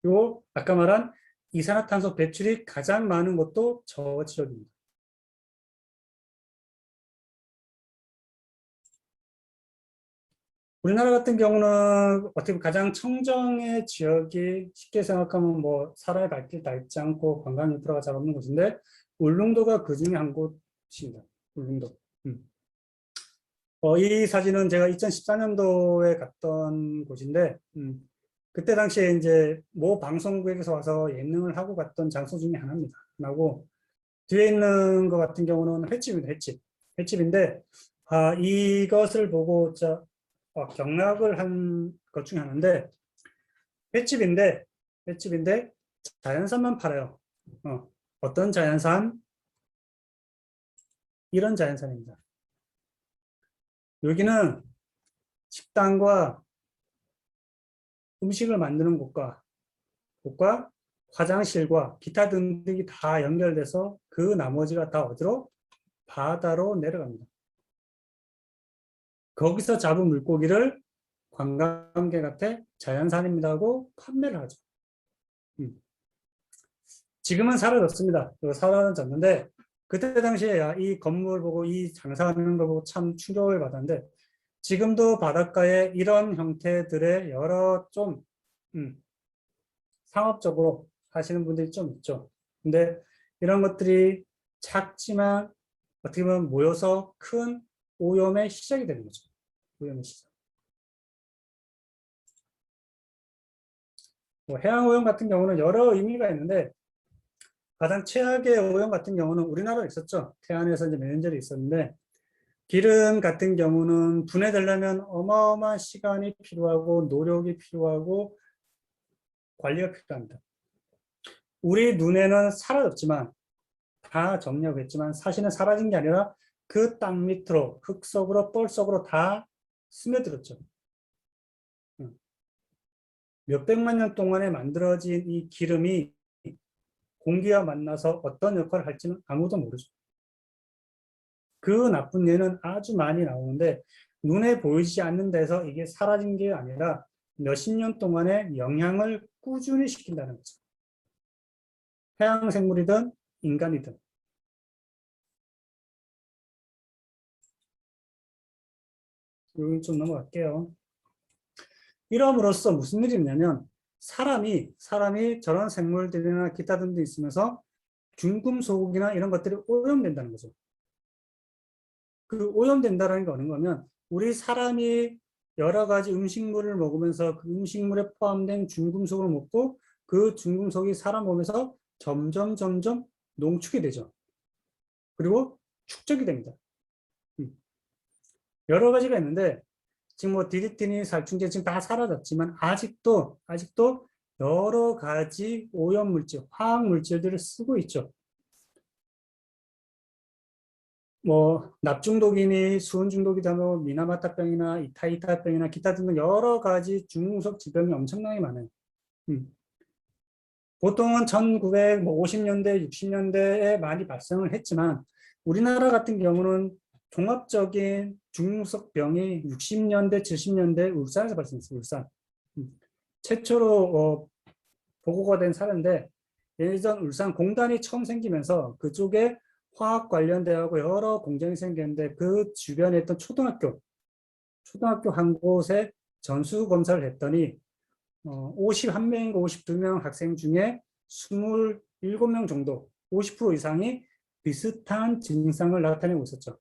그리고 아까 말한 이산화탄소 배출이 가장 많은 곳도 저 지역입니다. 우리나라 같은 경우는 어떻게 보면 가장 청정의 지역이 쉽게 생각하면 뭐 사람의 발길 닿지 않고 관광 인프라가 잘 없는 곳인데 울릉도가 그 중에 한 곳입니다. 울릉도. 이 사진은 제가 2014년도에 갔던 곳인데 그때 당시에 이제 모 방송국에서 와서 예능을 하고 갔던 장소 중에 하나입니다. 하나고 뒤에 있는 것 같은 경우는 횟집입니다. 횟집인데 이것을 보고 경락을 한 것 중에 하나인데 횟집인데 자연산만 팔아요. 어떤 자연산? 이런 자연산입니다. 여기는 식당과 음식을 만드는 곳과 화장실과 기타 등등이 다 연결돼서 그 나머지가 다 어디로? 바다로 내려갑니다. 거기서 잡은 물고기를 관광객한테 자연산입니다 하고 판매를 하죠. 지금은 사라졌습니다. 사라졌는데 그때 당시에 이 건물 보고 이 장사하는 거 보고 참 충격을 받았는데 지금도 바닷가에 이런 형태들의 여러 좀 상업적으로 하시는 분들이 좀 있죠. 근데 이런 것들이 작지만 어떻게 보면 모여서 큰 오염의 시작이 되는 거죠. 오염의 시작. 해양 오염 같은 경우는 여러 의미가 있는데 가장 최악의 오염 같은 경우는 우리나라에 있었죠. 태안에서 이제 몇 년 전에 있었는데 기름 같은 경우는 분해되려면 어마어마한 시간이 필요하고 노력이 필요하고 관리가 필요합니다. 우리 눈에는 사라졌지만 다 정리하고 했지만 사실은 사라진 게 아니라 그 땅 밑으로 흙 속으로 뻘 속으로 다 스며들었죠. 몇백만 년 동안에 만들어진 이 기름이 공기와 만나서 어떤 역할을 할지는 아무도 모르죠. 그 나쁜 예는 아주 많이 나오는데 눈에 보이지 않는 데서 이게 사라진 게 아니라 몇십 년 동안의 영향을 꾸준히 시킨다는 거죠. 해양 생물이든 인간이든. 여기 좀 넘어갈게요. 이럼으로써 무슨 일이 있냐면 사람이 저런 생물들이나 기타 등도 있으면서 중금속이나 이런 것들이 오염된다는 거죠. 그 오염된다는 게 어느 거면 우리 사람이 여러 가지 음식물을 먹으면서 그 음식물에 포함된 중금속을 먹고 그 중금속이 사람 몸에서 점점 농축이 되죠. 그리고 축적이 됩니다. 여러 가지가 있는데 지금 뭐 DDT니 살충제 지금 다 사라졌지만 아직도 여러 가지 오염물질, 화학물질들을 쓰고 있죠. 뭐 납중독이니 수은 중독이다 뭐 미나마타병이나 이타이타병이나 기타 등등 여러 가지 중금속 질병이 엄청나게 많아요. 보통은 1950년대, 60년대에 많이 발생을 했지만 우리나라 같은 경우는 종합적인 중금속병이 60년대, 70년대 울산에서 발생했어요. 울산. 최초로 보고가 된 사례인데 예전 울산 공단이 처음 생기면서 그쪽에 화학 관련되고 여러 공장이 생겼는데 그 주변에 있던 초등학교 한 곳에 전수 검사를 했더니 51명인가 52명 학생 중에 27명 정도 50% 이상이 비슷한 증상을 나타내고 있었죠.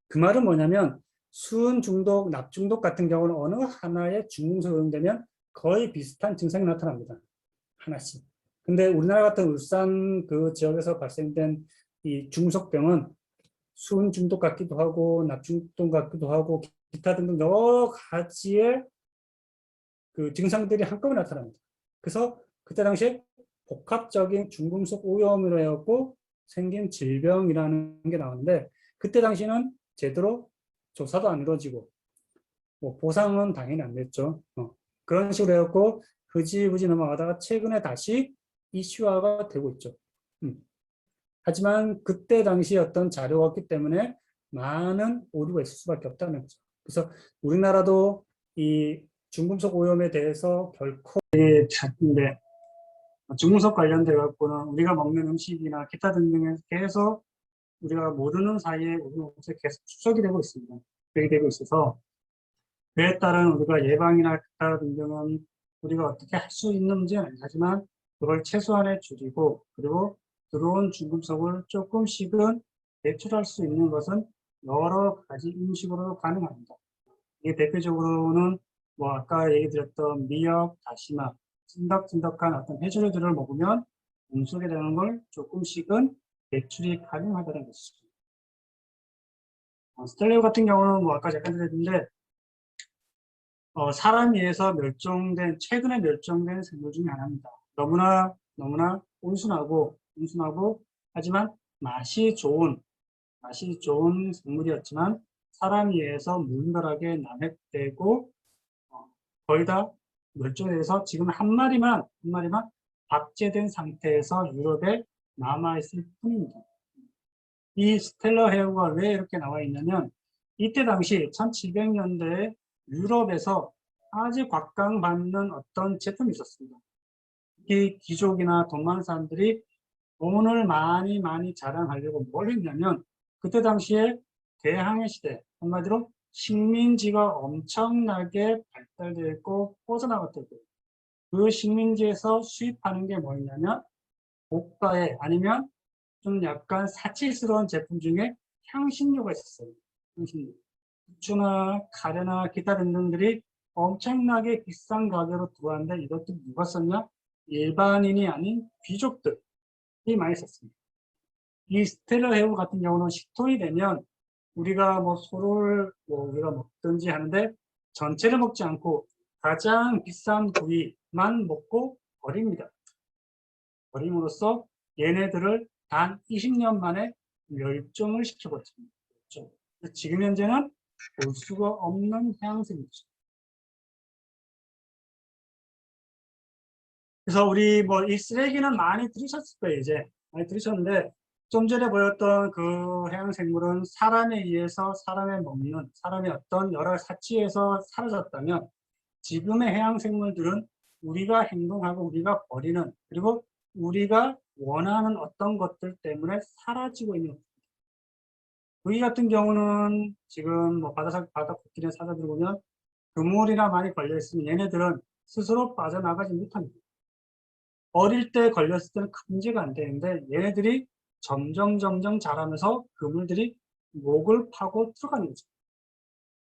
그 말은 뭐냐면 수은 중독, 납 중독 같은 경우는 어느 하나의 중금속이 오염되면 거의 비슷한 증상이 나타납니다. 하나씩. 근데 우리나라 같은 울산 그 지역에서 발생된 이 중금속병은 수은 중독 같기도 하고 납 중독 같기도 하고 기타 등등 여러 가지의 그 증상들이 한꺼번에 나타납니다. 그래서 그때 당시에 복합적인 중금속 오염으로 해갖고 생긴 질병이라는 게 나오는데 그때 당시는 제대로 조사도 안 이루어지고 뭐 보상은 당연히 안 됐죠. 그런 식으로 해갖고 흐지부지 넘어가다가 최근에 다시 이슈화가 되고 있죠. 하지만 그때 당시 어떤 자료가 없기 때문에 많은 오류가 있을 수밖에 없다는 거죠. 그래서 우리나라도 이 중금속 오염에 대해서 결코 찾는데 중금속 관련돼 갖고는 우리가 먹는 음식이나 기타 등등에 계속 우리가 모르는 사이에 우리 몸에 계속 축적이 되고 있습니다. 그렇게 되고 있어서 그에 따른 우리가 예방이나 기타 등등은 우리가 어떻게 할 수 있는 문제는 아니지만 그걸 최소한에 줄이고 그리고 들어온 중금속을 조금씩은 배출할 수 있는 것은 여러 가지 음식으로 가능합니다. 이게 대표적으로는 뭐 아까 얘기 드렸던 미역, 다시마, 찐덕찐덕한 어떤 해조류들을 먹으면 몸속에 되는 걸 조금씩은 배출이 가능하다는 것이죠. 스텔레오 같은 경우는 뭐 아까 잠깐 드렸는데 사람에 의해서 최근에 멸종된 생물 중에 하나입니다. 너무나 온순하고 하지만 맛이 좋은 생물이었지만 사람에 의해서 무분별하게 남획되고 거의 다 멸종돼서 지금 한 마리만 박제된 상태에서 유럽에 남아있을 뿐입니다. 이 스텔라 헤어가 왜 이렇게 나와 있냐면 이때 당시 1700년대에 유럽에서 아주 곽강받는 어떤 제품이 있었습니다. 이 귀족이나 돈 많은 사람들이 돈을 많이 자랑하려고 뭘 했냐면 그때 당시에 대항해 시대, 한마디로 식민지가 엄청나게 발달되어 있고 뻗어나갔을 때 그 식민지에서 수입하는 게 뭐였냐면 고가의 아니면 좀 약간 사치스러운 제품 중에 향신료가 있었어요. 향신료. 부추나 카레나 기타 등등들이 엄청나게 비싼 가격으로 들어왔는데 이것도 누가 썼냐? 일반인이 아닌 귀족들이 많이 썼습니다. 이 스텔라 헤우 같은 경우는 식토이 되면 우리가 뭐 소를 우리가 먹든지 하는데 전체를 먹지 않고 가장 비싼 부위만 먹고 버립니다. 버림으로써 얘네들을 단 20년 만에 멸종을 시켜버렸습니다. 지금 현재는 볼 수가 없는 해양생물이죠. 그래서 우리 이 쓰레기는 많이 들으셨을 거예요. 이제 많이 들으셨는데 좀 전에 보였던 그 해양생물은 사람에 의해서 사람의 어떤 여러 사치에서 사라졌다면 지금의 해양생물들은 우리가 행동하고 우리가 버리는 그리고 우리가 원하는 어떤 것들 때문에 사라지고 있는 겁니다. 우리 같은 경우는 지금 바다 코끼리 사자들 보면 그물이나 많이 걸려있으면 얘네들은 스스로 빠져나가지 못합니다. 어릴 때 걸렸을 때는 큰 문제가 안 되는데 얘네들이 점점 자라면서 그물들이 목을 파고 들어가는 거죠.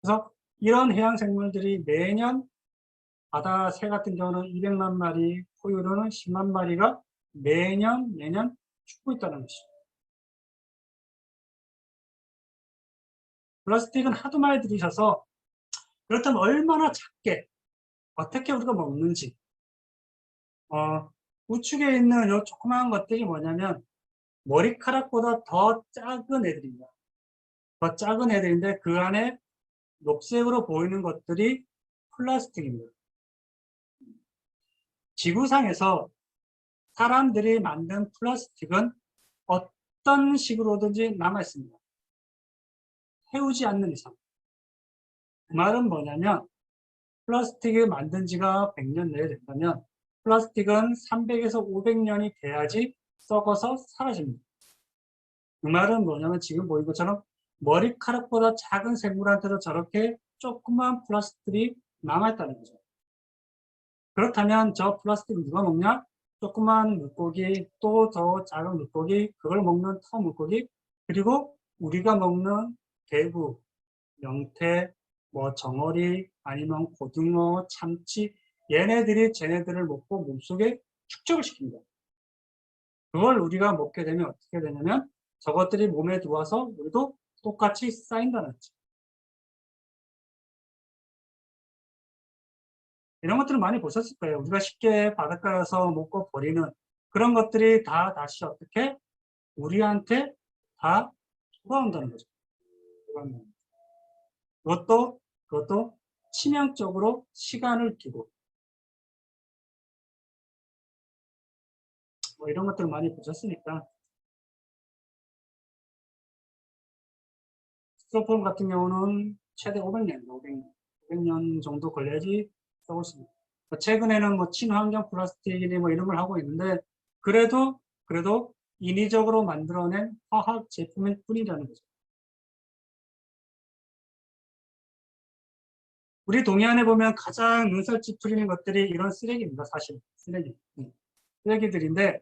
그래서 이런 해양생물들이 매년 바다 새 같은 경우는 200만 마리, 포유류는 10만 마리가 매년 죽고 있다는 것이죠. 플라스틱은 하도 많이 들으셔서 그렇다면 얼마나 작게 어떻게 우리가 먹는지 우측에 있는 이 조그마한 것들이 뭐냐면 머리카락보다 더 작은 애들입니다. 더 작은 애들인데 그 안에 녹색으로 보이는 것들이 플라스틱입니다. 지구상에서 사람들이 만든 플라스틱은 어떤 식으로든지 남아있습니다. 태우지 않는 이상. 그 말은 뭐냐면 플라스틱을 만든 지가 100년 내에 된다면 플라스틱은 300에서 500년이 돼야지 썩어서 사라집니다. 그 말은 뭐냐면 지금 보인 것처럼 머리카락보다 작은 생물한테도 저렇게 조그만 플라스틱이 남아있다는 거죠. 그렇다면 저 플라스틱을 누가 먹냐? 조그만 물고기, 또 더 작은 물고기, 그걸 먹는 터 물고기, 그리고 우리가 먹는 대구, 명태, 뭐 정어리, 아니면 고등어, 참치, 얘네들이 쟤네들을 먹고 몸속에 축적을 시킵니다. 그걸 우리가 먹게 되면 어떻게 되냐면 저것들이 몸에 들어와서 우리도 똑같이 쌓인다는 거죠. 이런 것들을 많이 보셨을 거예요. 우리가 쉽게 바닷가에서 먹고 버리는 그런 것들이 다 다시 어떻게 우리한테 다 돌아온다는 거죠. 그것도 치명적으로 시간을 두고 뭐 이런 것들을 많이 보셨으니까. 스티로폼 같은 경우는 최대 500년, 500년 정도 걸려야지 썩을 수 있습니다. 최근에는 뭐 친환경 플라스틱이니 뭐 이런 걸 하고 있는데 그래도 인위적으로 만들어낸 화학 제품일 뿐이라는 거죠. 우리 동해안에 보면 가장 눈살 찌푸리는 것들이 이런 쓰레기입니다. 사실 쓰레기들인데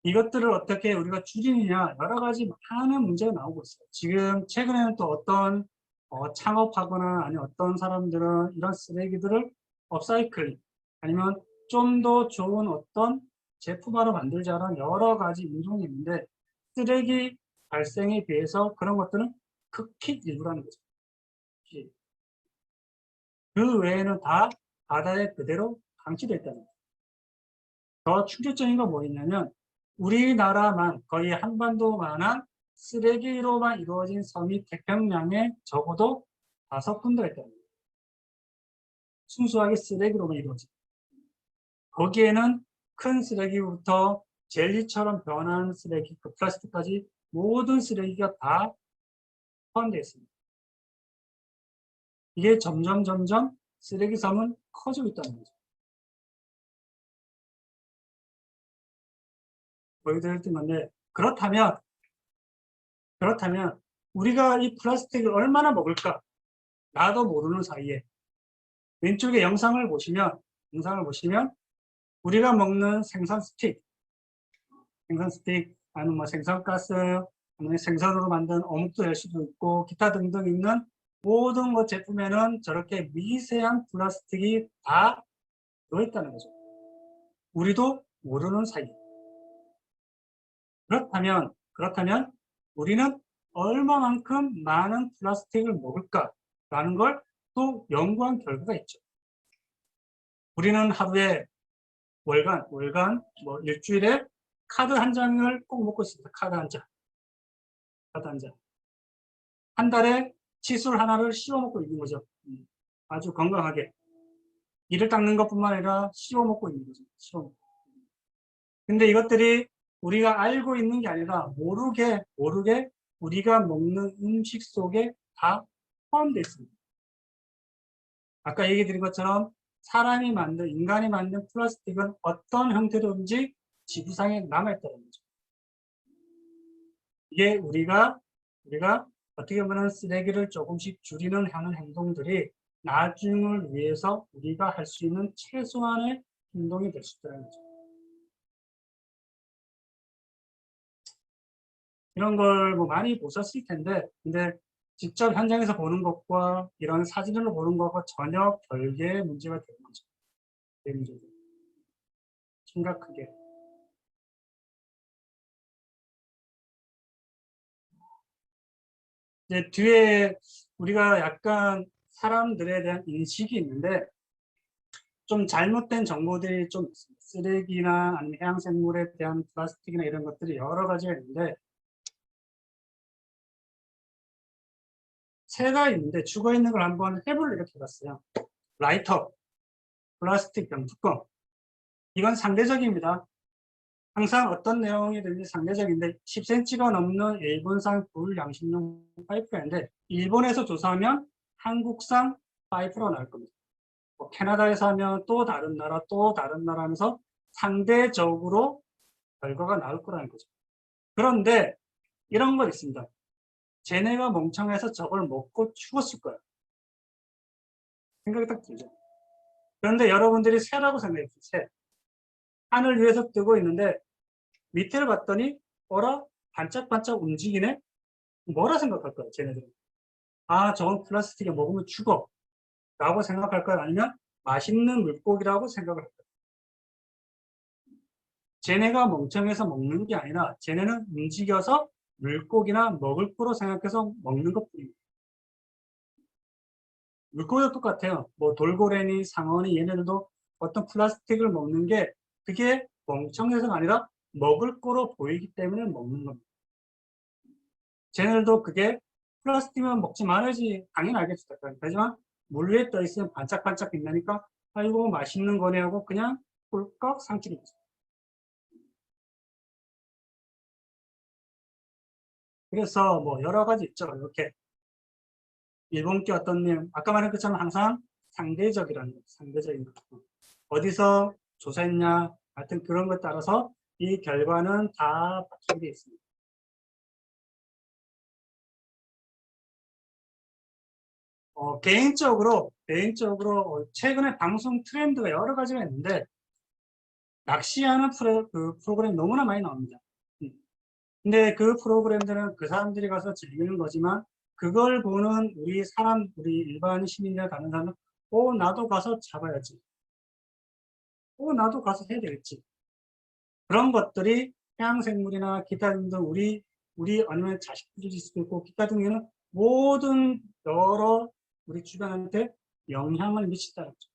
이것들을 어떻게 우리가 줄이느냐 여러 가지 많은 문제가 나오고 있어요. 지금 최근에는 또 어떤 창업하거나 아니면 어떤 사람들은 이런 쓰레기들을 업사이클링 아니면 좀 더 좋은 어떤 제품화로 만들자는 여러 가지 인종이 있는데 쓰레기 발생에 비해서 그런 것들은 극히 일부라는 거죠. 그 외에는 다 바다에 그대로 방치되어 있다는 거죠. 더 충격적인 건 뭐였냐면 우리나라만 거의 한반도만한 쓰레기로만 이루어진 섬이 태평양에 적어도 5군데가 있다는 거예요. 순수하게 쓰레기로만 이루어진. 거기에는 큰 쓰레기부터 젤리처럼 변한 쓰레기, 그 플라스틱까지 모든 쓰레기가 다 포함되어 있습니다. 이게 점점 쓰레기 섬은 커지고 있다는 거죠. 보여드렸던 건데 그렇다면 우리가 이 플라스틱을 얼마나 먹을까? 나도 모르는 사이에 왼쪽에 영상을 보시면 우리가 먹는 생선 스틱 아니면 뭐 생선가스 아니면 생선으로 만든 어묵도 될 수도 있고 기타 등등 있는 모든 것 제품에는 저렇게 미세한 플라스틱이 다 들어있다는 거죠. 우리도 모르는 사이. 그렇다면 우리는 얼마만큼 많은 플라스틱을 먹을까라는 걸 또 연구한 결과가 있죠. 우리는 하루에 월간 뭐 일주일에 카드 한 장을 꼭 먹고 있습니다. 카드 한 장. 한 달에 칫솔 하나를 씹어 먹고 있는 거죠. 아주 건강하게. 이를 닦는 것뿐만 아니라 씹어 먹고 있는 거죠. 근데 이것들이 우리가 알고 있는 게 아니라 모르게 우리가 먹는 음식 속에 다 포함되어 있습니다. 아까 얘기 드린 것처럼 인간이 만든 플라스틱은 어떤 형태로든지 지구상에 남아있다는 거죠. 이게 우리가 어떻게 보면 쓰레기를 조금씩 줄이는 하는 행동들이 나중을 위해서 우리가 할 수 있는 최소한의 행동이 될 수 있다는 거죠. 이런 걸 뭐 많이 보셨을 텐데 근데 직접 현장에서 보는 것과 이런 사진으로 보는 것과 전혀 별개의 문제가 되는 거죠. 심각하게. 이제 뒤에 우리가 약간 사람들에 대한 인식이 있는데 좀 잘못된 정보들이 좀 있습니다. 쓰레기나 아니면 해양생물에 대한 플라스틱이나 이런 것들이 여러 가지가 있는데 새가 있는데 죽어있는 걸 한번 해볼 이렇게 해봤어요. 라이터, 플라스틱 병 뚜껑. 이건 상대적입니다. 항상 어떤 내용이든지 상대적인데 10cm가 넘는 일본산 불양식용 파이프인데 일본에서 조사하면 한국산 파이프로 나올 겁니다. 뭐 캐나다에서 하면 또 다른 나라 하면서 상대적으로 결과가 나올 거라는 거죠. 그런데 이런 거 있습니다. 쟤네가 멍청해서 저걸 먹고 죽었을 거야. 생각이 딱 들죠. 그런데 여러분들이 새라고 생각해 보세요. 새. 하늘 위에서 뜨고 있는데 밑에를 봤더니 어라? 반짝반짝 움직이네? 뭐라 생각할 거야, 쟤네들은? 아, 저건 플라스틱에 먹으면 죽어. 라고 생각할 거야? 아니면 맛있는 물고기라고 생각을 할 거야? 쟤네가 멍청해서 먹는 게 아니라 쟤네는 움직여서 물고기나 먹을 거로 생각해서 먹는 것뿐입니다. 물고기도 똑같아요. 뭐 돌고래니, 상어니 얘네들도 어떤 플라스틱을 먹는 게 그게 멍청해서가 아니라 먹을 거로 보이기 때문에 먹는 겁니다. 쟤네들도 그게 플라스틱만 먹지 말아야지 당연히 알겠죠. 하지만 물 위에 떠 있으면 반짝반짝 빛나니까 아이고 맛있는 거네 하고 그냥 꿀꺽 상추리죠. 그래서 뭐 여러 가지 있죠. 이렇게 일본계 어떤 님 아까 말한 것처럼 항상 상대적이라는 거, 상대적인 거. 어디서 조사했냐 하여튼 그런 것에 따라서 이 결과는 다 바뀌게 되어 있습니다. 개인적으로 최근에 방송 트렌드가 여러 가지가 있는데 낚시하는 프로그램 너무나 많이 나옵니다. 근데 그 프로그램들은 그 사람들이 가서 즐기는 거지만 그걸 보는 우리 일반 시민이나 다른 사람은 나도 가서 잡아야지. 나도 가서 해야 되겠지. 그런 것들이 해양생물이나 기타 등등 우리 아니면 자식들일 수도 있고 기타 등에는 모든 여러 우리 주변한테 영향을 미친다는 거죠.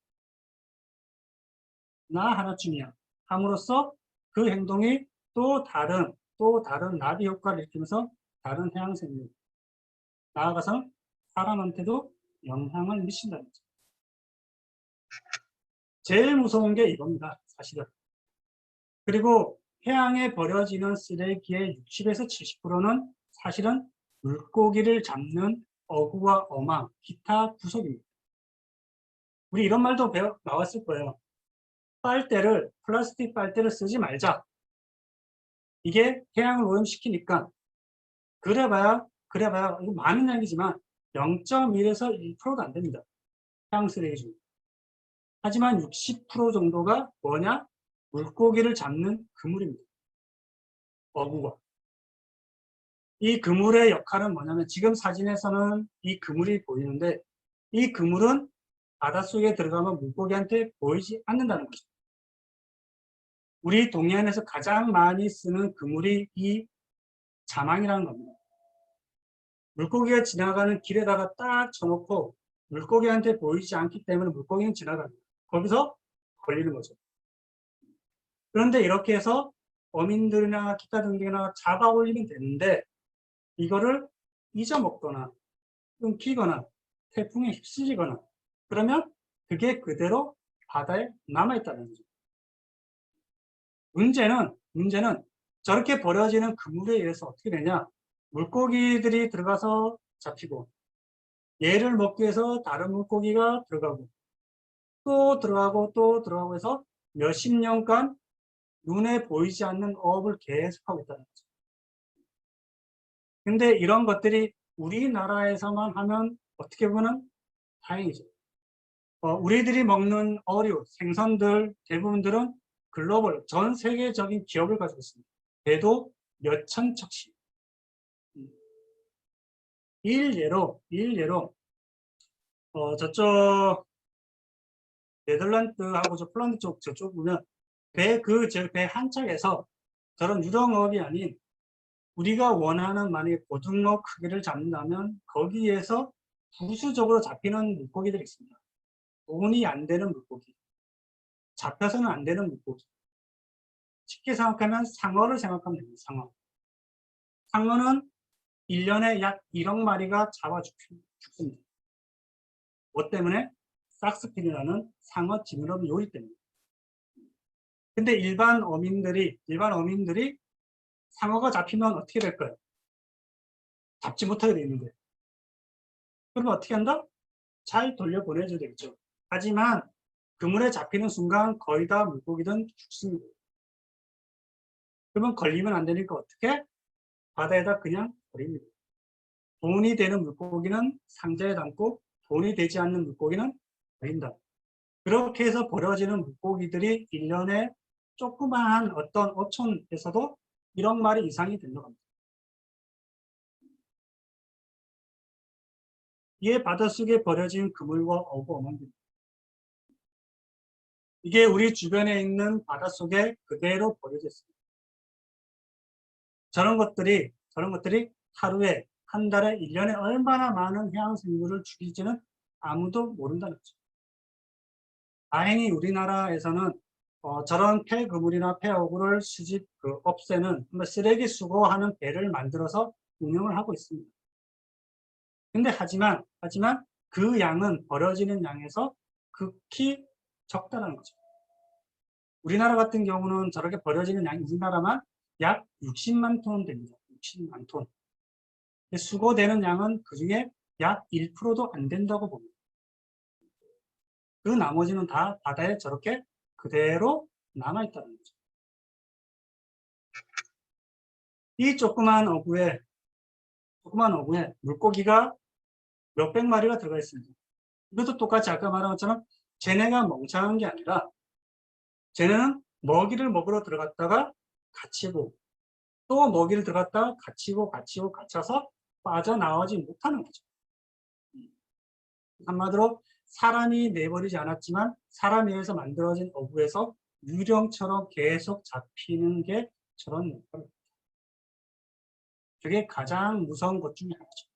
나 하나쯤이야. 함으로써 그 행동이 또 다른 나비 효과를 일으키면서 다른 해양생물, 나아가서 사람한테도 영향을 미친다는 거죠. 제일 무서운 게 이겁니다. 사실은. 그리고 해양에 버려지는 쓰레기의 60에서 70%는 사실은 물고기를 잡는 어구와 어망, 기타 부속입니다. 우리 이런 말도 나왔을 거예요. 플라스틱 빨대를 쓰지 말자. 이게 해양을 오염시키니까 그래봐야 이거 많은 양이지만 0.1에서 1%도 안 됩니다. 해양 쓰레기 중. 하지만 60% 정도가 뭐냐? 물고기를 잡는 그물입니다. 어구가. 이 그물의 역할은 뭐냐면 지금 사진에서는 이 그물이 보이는데 이 그물은 바닷속에 들어가면 물고기한테 보이지 않는다는 거죠. 우리 동해안에서 가장 많이 쓰는 그물이 이 자망이라는 겁니다. 물고기가 지나가는 길에다가 딱 쳐놓고 물고기한테 보이지 않기 때문에 물고기는 지나갑니다. 거기서 걸리는 거죠. 그런데 이렇게 해서 어민들이나 기타 등등이나 잡아 올리면 되는데 이거를 잊어먹거나 끊기거나 태풍에 휩쓸리거나 그러면 그게 그대로 바다에 남아있다는 거죠. 문제는 저렇게 버려지는 그물에 의해서 어떻게 되냐? 물고기들이 들어가서 잡히고 얘를 먹기 위해서 다른 물고기가 들어가고 또 들어가고 해서 몇십 년간 눈에 보이지 않는 어업을 계속하고 있다는 거죠. 근데 이런 것들이 우리나라에서만 하면 어떻게 보면 다행이죠. 우리들이 먹는 어류, 생선들 대부분들은 글로벌, 전 세계적인 기업을 가지고 있습니다. 배도 몇천 척씩. 일례로 저쪽 네덜란드하고 저 폴란드 저쪽 보면 배 한 척에서 저런 유령어업이 아닌 우리가 원하는 만약에 고등어 크기를 잡는다면 거기에서 부수적으로 잡히는 물고기들이 있습니다. 돈이 안 되는 물고기. 잡혀서는 안 되는 물고기. 쉽게 생각하면 상어를 생각하면 됩니다. 상어는 1년에 약 1억 마리가 잡아 죽습니다. 뭐 때문에? 싹스핀이라는 상어 지느러미 요리 때문에. 근데 일반 어민들이 상어가 잡히면 어떻게 될까요? 잡지 못하게 돼 있는데. 그러면 어떻게 한다? 잘 돌려보내줘야 되겠죠. 하지만 그물에 잡히는 순간 거의 다 물고기든 죽습니다. 그러면 걸리면 안 되니까 어떻게? 바다에다 그냥 버립니다. 돈이 되는 물고기는 상자에 담고 돈이 되지 않는 물고기는 버린다. 그렇게 해서 버려지는 물고기들이 1년에 조그마한 어떤 어촌에서도 1억 마리 이상이 된다고 합니다. 이게 바닷속에 버려진 그물과 어부 어망입니다. 이게 우리 주변에 있는 바닷속에 그대로 버려져 있습니다. 저런 것들이 하루에, 한 달에, 1년에 얼마나 많은 해양생물을 죽일지는 아무도 모른다는 거죠. 다행히 우리나라에서는 저런 폐그물이나 폐어구를 수집, 없애는 쓰레기 수거하는 배를 만들어서 운영을 하고 있습니다. 근데 하지만 그 양은 버려지는 양에서 극히 적다는 거죠. 우리나라 같은 경우는 저렇게 버려지는 양이 우리나라만 약 60만 톤 됩니다. 60만 톤. 수거되는 양은 그 중에 약 1%도 안 된다고 봅니다. 그 나머지는 다 바다에 저렇게 그대로 남아있다는 거죠. 이 조그만 어구에 물고기가 몇백 마리가 들어가 있습니다. 이것도 똑같이 아까 말한 것처럼 쟤네가 멍청한 게 아니라 쟤네는 먹이를 먹으러 들어갔다가 갇히고 또 먹이를 들어갔다가 갇혀서 빠져나오지 못하는 거죠. 한마디로 사람이 내버리지 않았지만 사람에 의해서 만들어진 어구에서 유령처럼 계속 잡히는 게 저런 역할입니다. 그게 가장 무서운 것 중에 하나죠.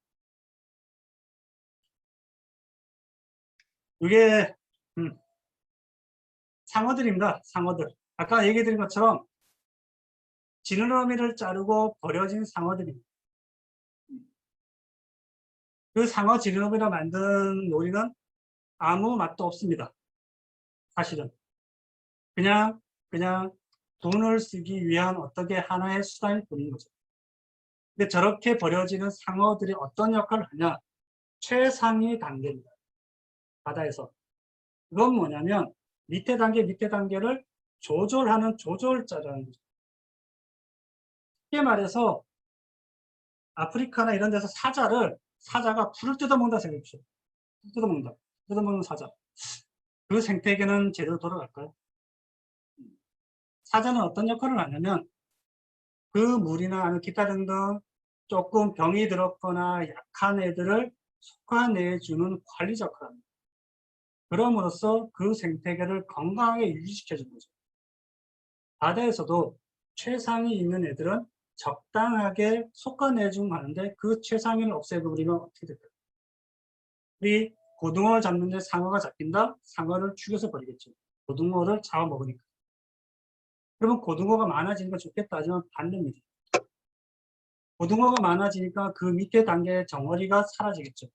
이게 상어들입니다. 상어들. 아까 얘기 드린 것처럼 지느러미를 자르고 버려진 상어들입니다. 그 상어 지느러미로 만든 요리는 아무 맛도 없습니다. 사실은. 그냥 돈을 쓰기 위한 어떻게 하나의 수단일 뿐인 거죠. 근데 저렇게 버려지는 상어들이 어떤 역할을 하냐? 최상위 단계입니다. 바다에서. 그건 뭐냐면 밑에 단계를 조절하는 조절자라는 거죠. 쉽게 말해서 아프리카나 이런 데서 사자가 풀을 뜯어먹는다 생각해보세요. 뜯어먹는 사자. 그 생태계는 제대로 돌아갈까요? 사자는 어떤 역할을 하냐면 그 물이나 기타 등등 조금 병이 들었거나 약한 애들을 속아내주는 관리자 역할을 합니다. 그럼으로써 그 생태계를 건강하게 유지시켜주는 거죠. 바다에서도 최상위 있는 애들은 적당하게 속아내주면 하는데 그 최상위를 없애버리면 어떻게 될까요? 우리 고등어를 잡는데 상어가 잡힌다? 상어를 죽여서 버리겠죠. 고등어를 잡아먹으니까. 그러면 고등어가 많아지는 건 좋겠다 하지만 반대입니다. 고등어가 많아지니까 그 밑에 단계의 정어리가 사라지겠죠.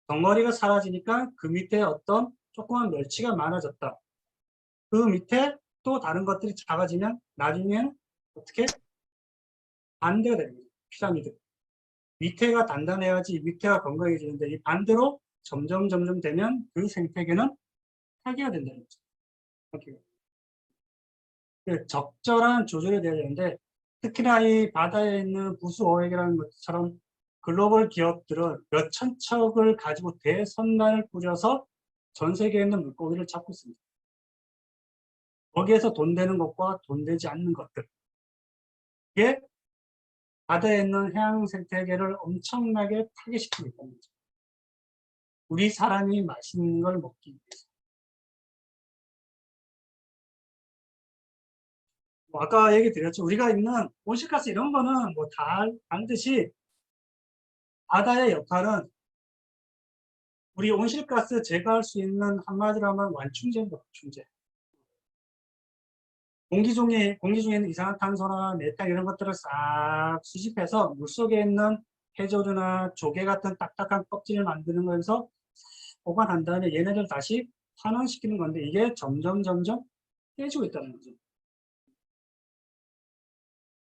정어리가 사라지니까 그 밑에 어떤 조그만 멸치가 많아졌다. 그 밑에 또 다른 것들이 작아지면 나중에는 어떻게? 반대가 됩니다. 피라미드. 밑에가 단단해야지 밑에가 건강해지는데 이 반대로 점점 되면 그 생태계는 파괴가 된다는 거죠. 적절한 조절이 돼야 되는데 특히나 이 바다에 있는 부수 어획이라는 것처럼 글로벌 기업들은 몇천 척을 가지고 대선단을 꾸려서 전 세계에 있는 물고기를 잡고 있습니다. 거기에서 돈 되는 것과 돈 되지 않는 것들. 이게 바다에 있는 해양 생태계를 엄청나게 파괴시키고 있다는 거죠. 우리 사람이 맛있는 걸 먹기 위해서. 아까 얘기 드렸죠. 우리가 있는 온실가스 이런 거는 뭐 다 알듯이 바다의 역할은 우리 온실가스 제거할 수 있는 한마디로 하면 완충제입니다. 완충제. 공기 중에 있는 이산화탄소나 메탄 이런 것들을 싹 수집해서 물속에 있는 해조류나 조개 같은 딱딱한 껍질을 만드는 거에서 보관한 다음에 얘네들 다시 환원시키는 건데 이게 점점 깨지고 있다는 거죠.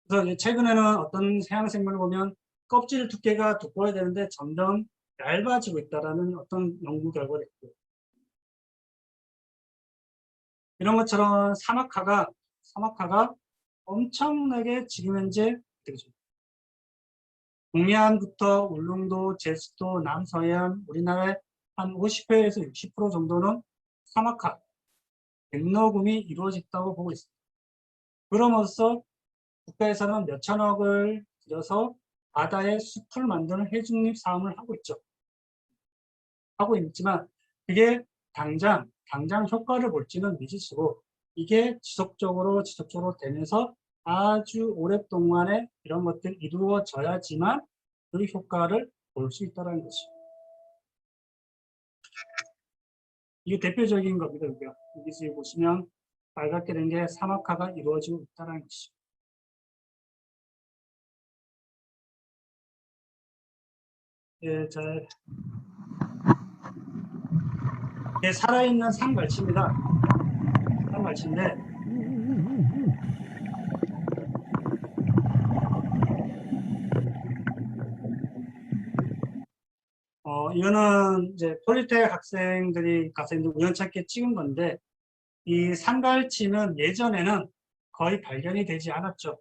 그래서 최근에는 어떤 해양생물을 보면 껍질 두께가 두꺼워야 되는데 점점 얇아지고 있다는 어떤 연구 결과가 있고요. 이런 것처럼 사막화가 엄청나게 지금 현재 되죠. 동해안부터 울릉도, 제주도, 남서해안, 우리나라의 한 50%에서 60% 정도는 사막화, 백록음이 이루어졌다고 보고 있습니다. 그러면서 국가에서는 몇 천억을 들여서 바다에 숲을 만드는 해중립 사업을 하고 있죠. 하고 있지만 그게 당장 효과를 볼지는 미지수고, 이게 지속적으로 되면서 아주 오랫동안에 이런 것들이 이루어져야지만 그 효과를 볼 수 있다는 것이죠. 이게 대표적인 겁니다. 여기서 보시면 빨갛게 된 게 사막화가 이루어지고 있다는 것이죠. 예, 살아있는 산갈치입니다. 산갈치인데, 이거는 이제 폴리텍 학생들이 우연찮게 찍은 건데, 이 산갈치는 예전에는 거의 발견이 되지 않았죠.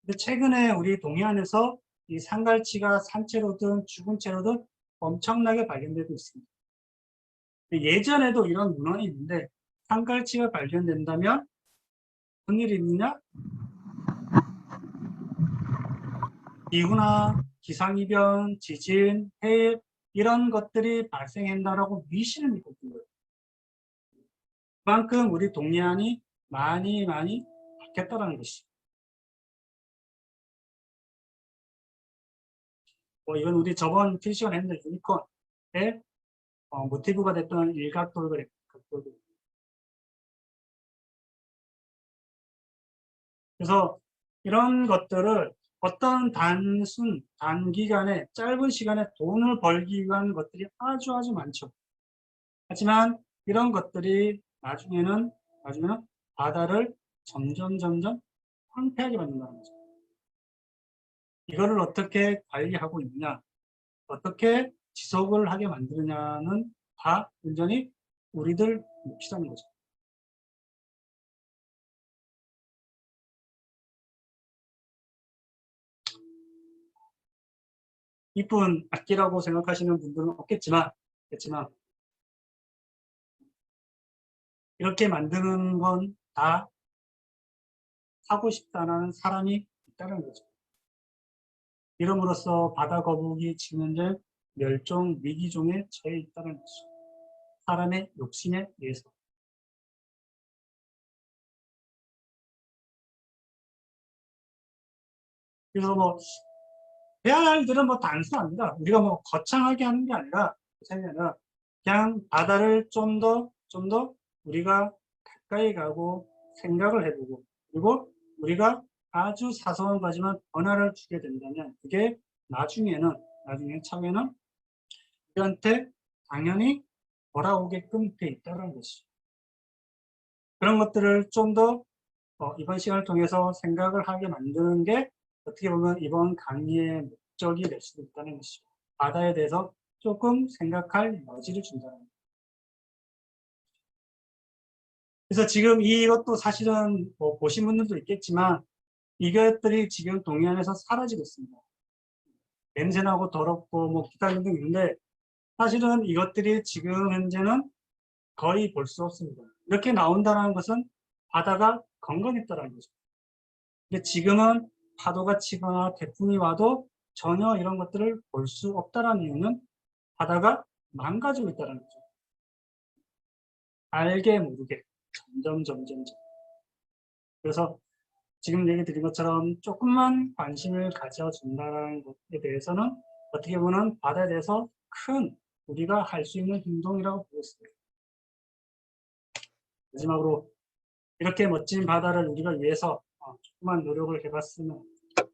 근데 최근에 우리 동해안에서 이 산갈치가 산채로든 죽은 채로든 엄청나게 발견되고 있습니다. 예전에도 이런 문헌이 있는데, 산갈치가 발견된다면 무슨 일이 있느냐? 기후나 기상이변, 지진, 해일 이런 것들이 발생한다라고 미신을 믿고 있는 거예요. 그만큼 우리 동해안이 많이 바뀌었다는 것이죠. 이건 우리 저번 필시간 했는데 유니콘의 모티브가 됐던 일각돌고래. 그래서 이런 것들을 어떤 단기간에 짧은 시간에 돈을 벌기 위한 것들이 아주 많죠. 하지만 이런 것들이 나중에는 바다를 점점 황폐하게 만든다는 거죠. 이거를 어떻게 관리하고 있느냐, 어떻게 지속을 하게 만드느냐는 다 온전히 우리들 몫이라는 거죠. 이쁜 악기라고 생각하시는 분들은 없겠지만, 이렇게 만드는 건 다 하고 싶다는 사람이 있다는 거죠. 이름으로써 바다 거북이 지금 현재 멸종 위기종에 처해 있다는 거죠. 사람의 욕심에 의해서. 그래서 배알들은 단순합니다. 우리가 거창하게 하는 게 아니라 그냥 바다를 좀 더 우리가 가까이 가고 생각을 해보고, 그리고 우리가 아주 사소한 거지만 변화를 주게 된다면 그게 나중에 차후에는 우리한테 당연히 돌아오게끔 돼 있다는 것이죠. 그런 것들을 좀 더 이번 시간을 통해서 생각을 하게 만드는 게 어떻게 보면 이번 강의의 목적이 될 수도 있다는 것이죠. 바다에 대해서 조금 생각할 여지를 준다는 거죠. 그래서 지금 이것도 사실은 보신 분들도 있겠지만 이것들이 지금 동해안에서 사라지고 있습니다. 냄새나고 더럽고 기타 등등 있는데 사실은 이것들이 지금 현재는 거의 볼 수 없습니다. 이렇게 나온다는 것은 바다가 건강했다는 거죠. 근데 지금은 파도가 치거나 태풍이 와도 전혀 이런 것들을 볼 수 없다는 이유는 바다가 망가지고 있다는 거죠. 알게 모르게 점점. 그래서 지금 얘기 드린 것처럼 조금만 관심을 가져준다는 것에 대해서는 어떻게 보면 바다에 대해서 큰 우리가 할 수 있는 행동이라고 보고 있습니다. 마지막으로 이렇게 멋진 바다를 우리가 위해서 조금만 노력을 해봤으면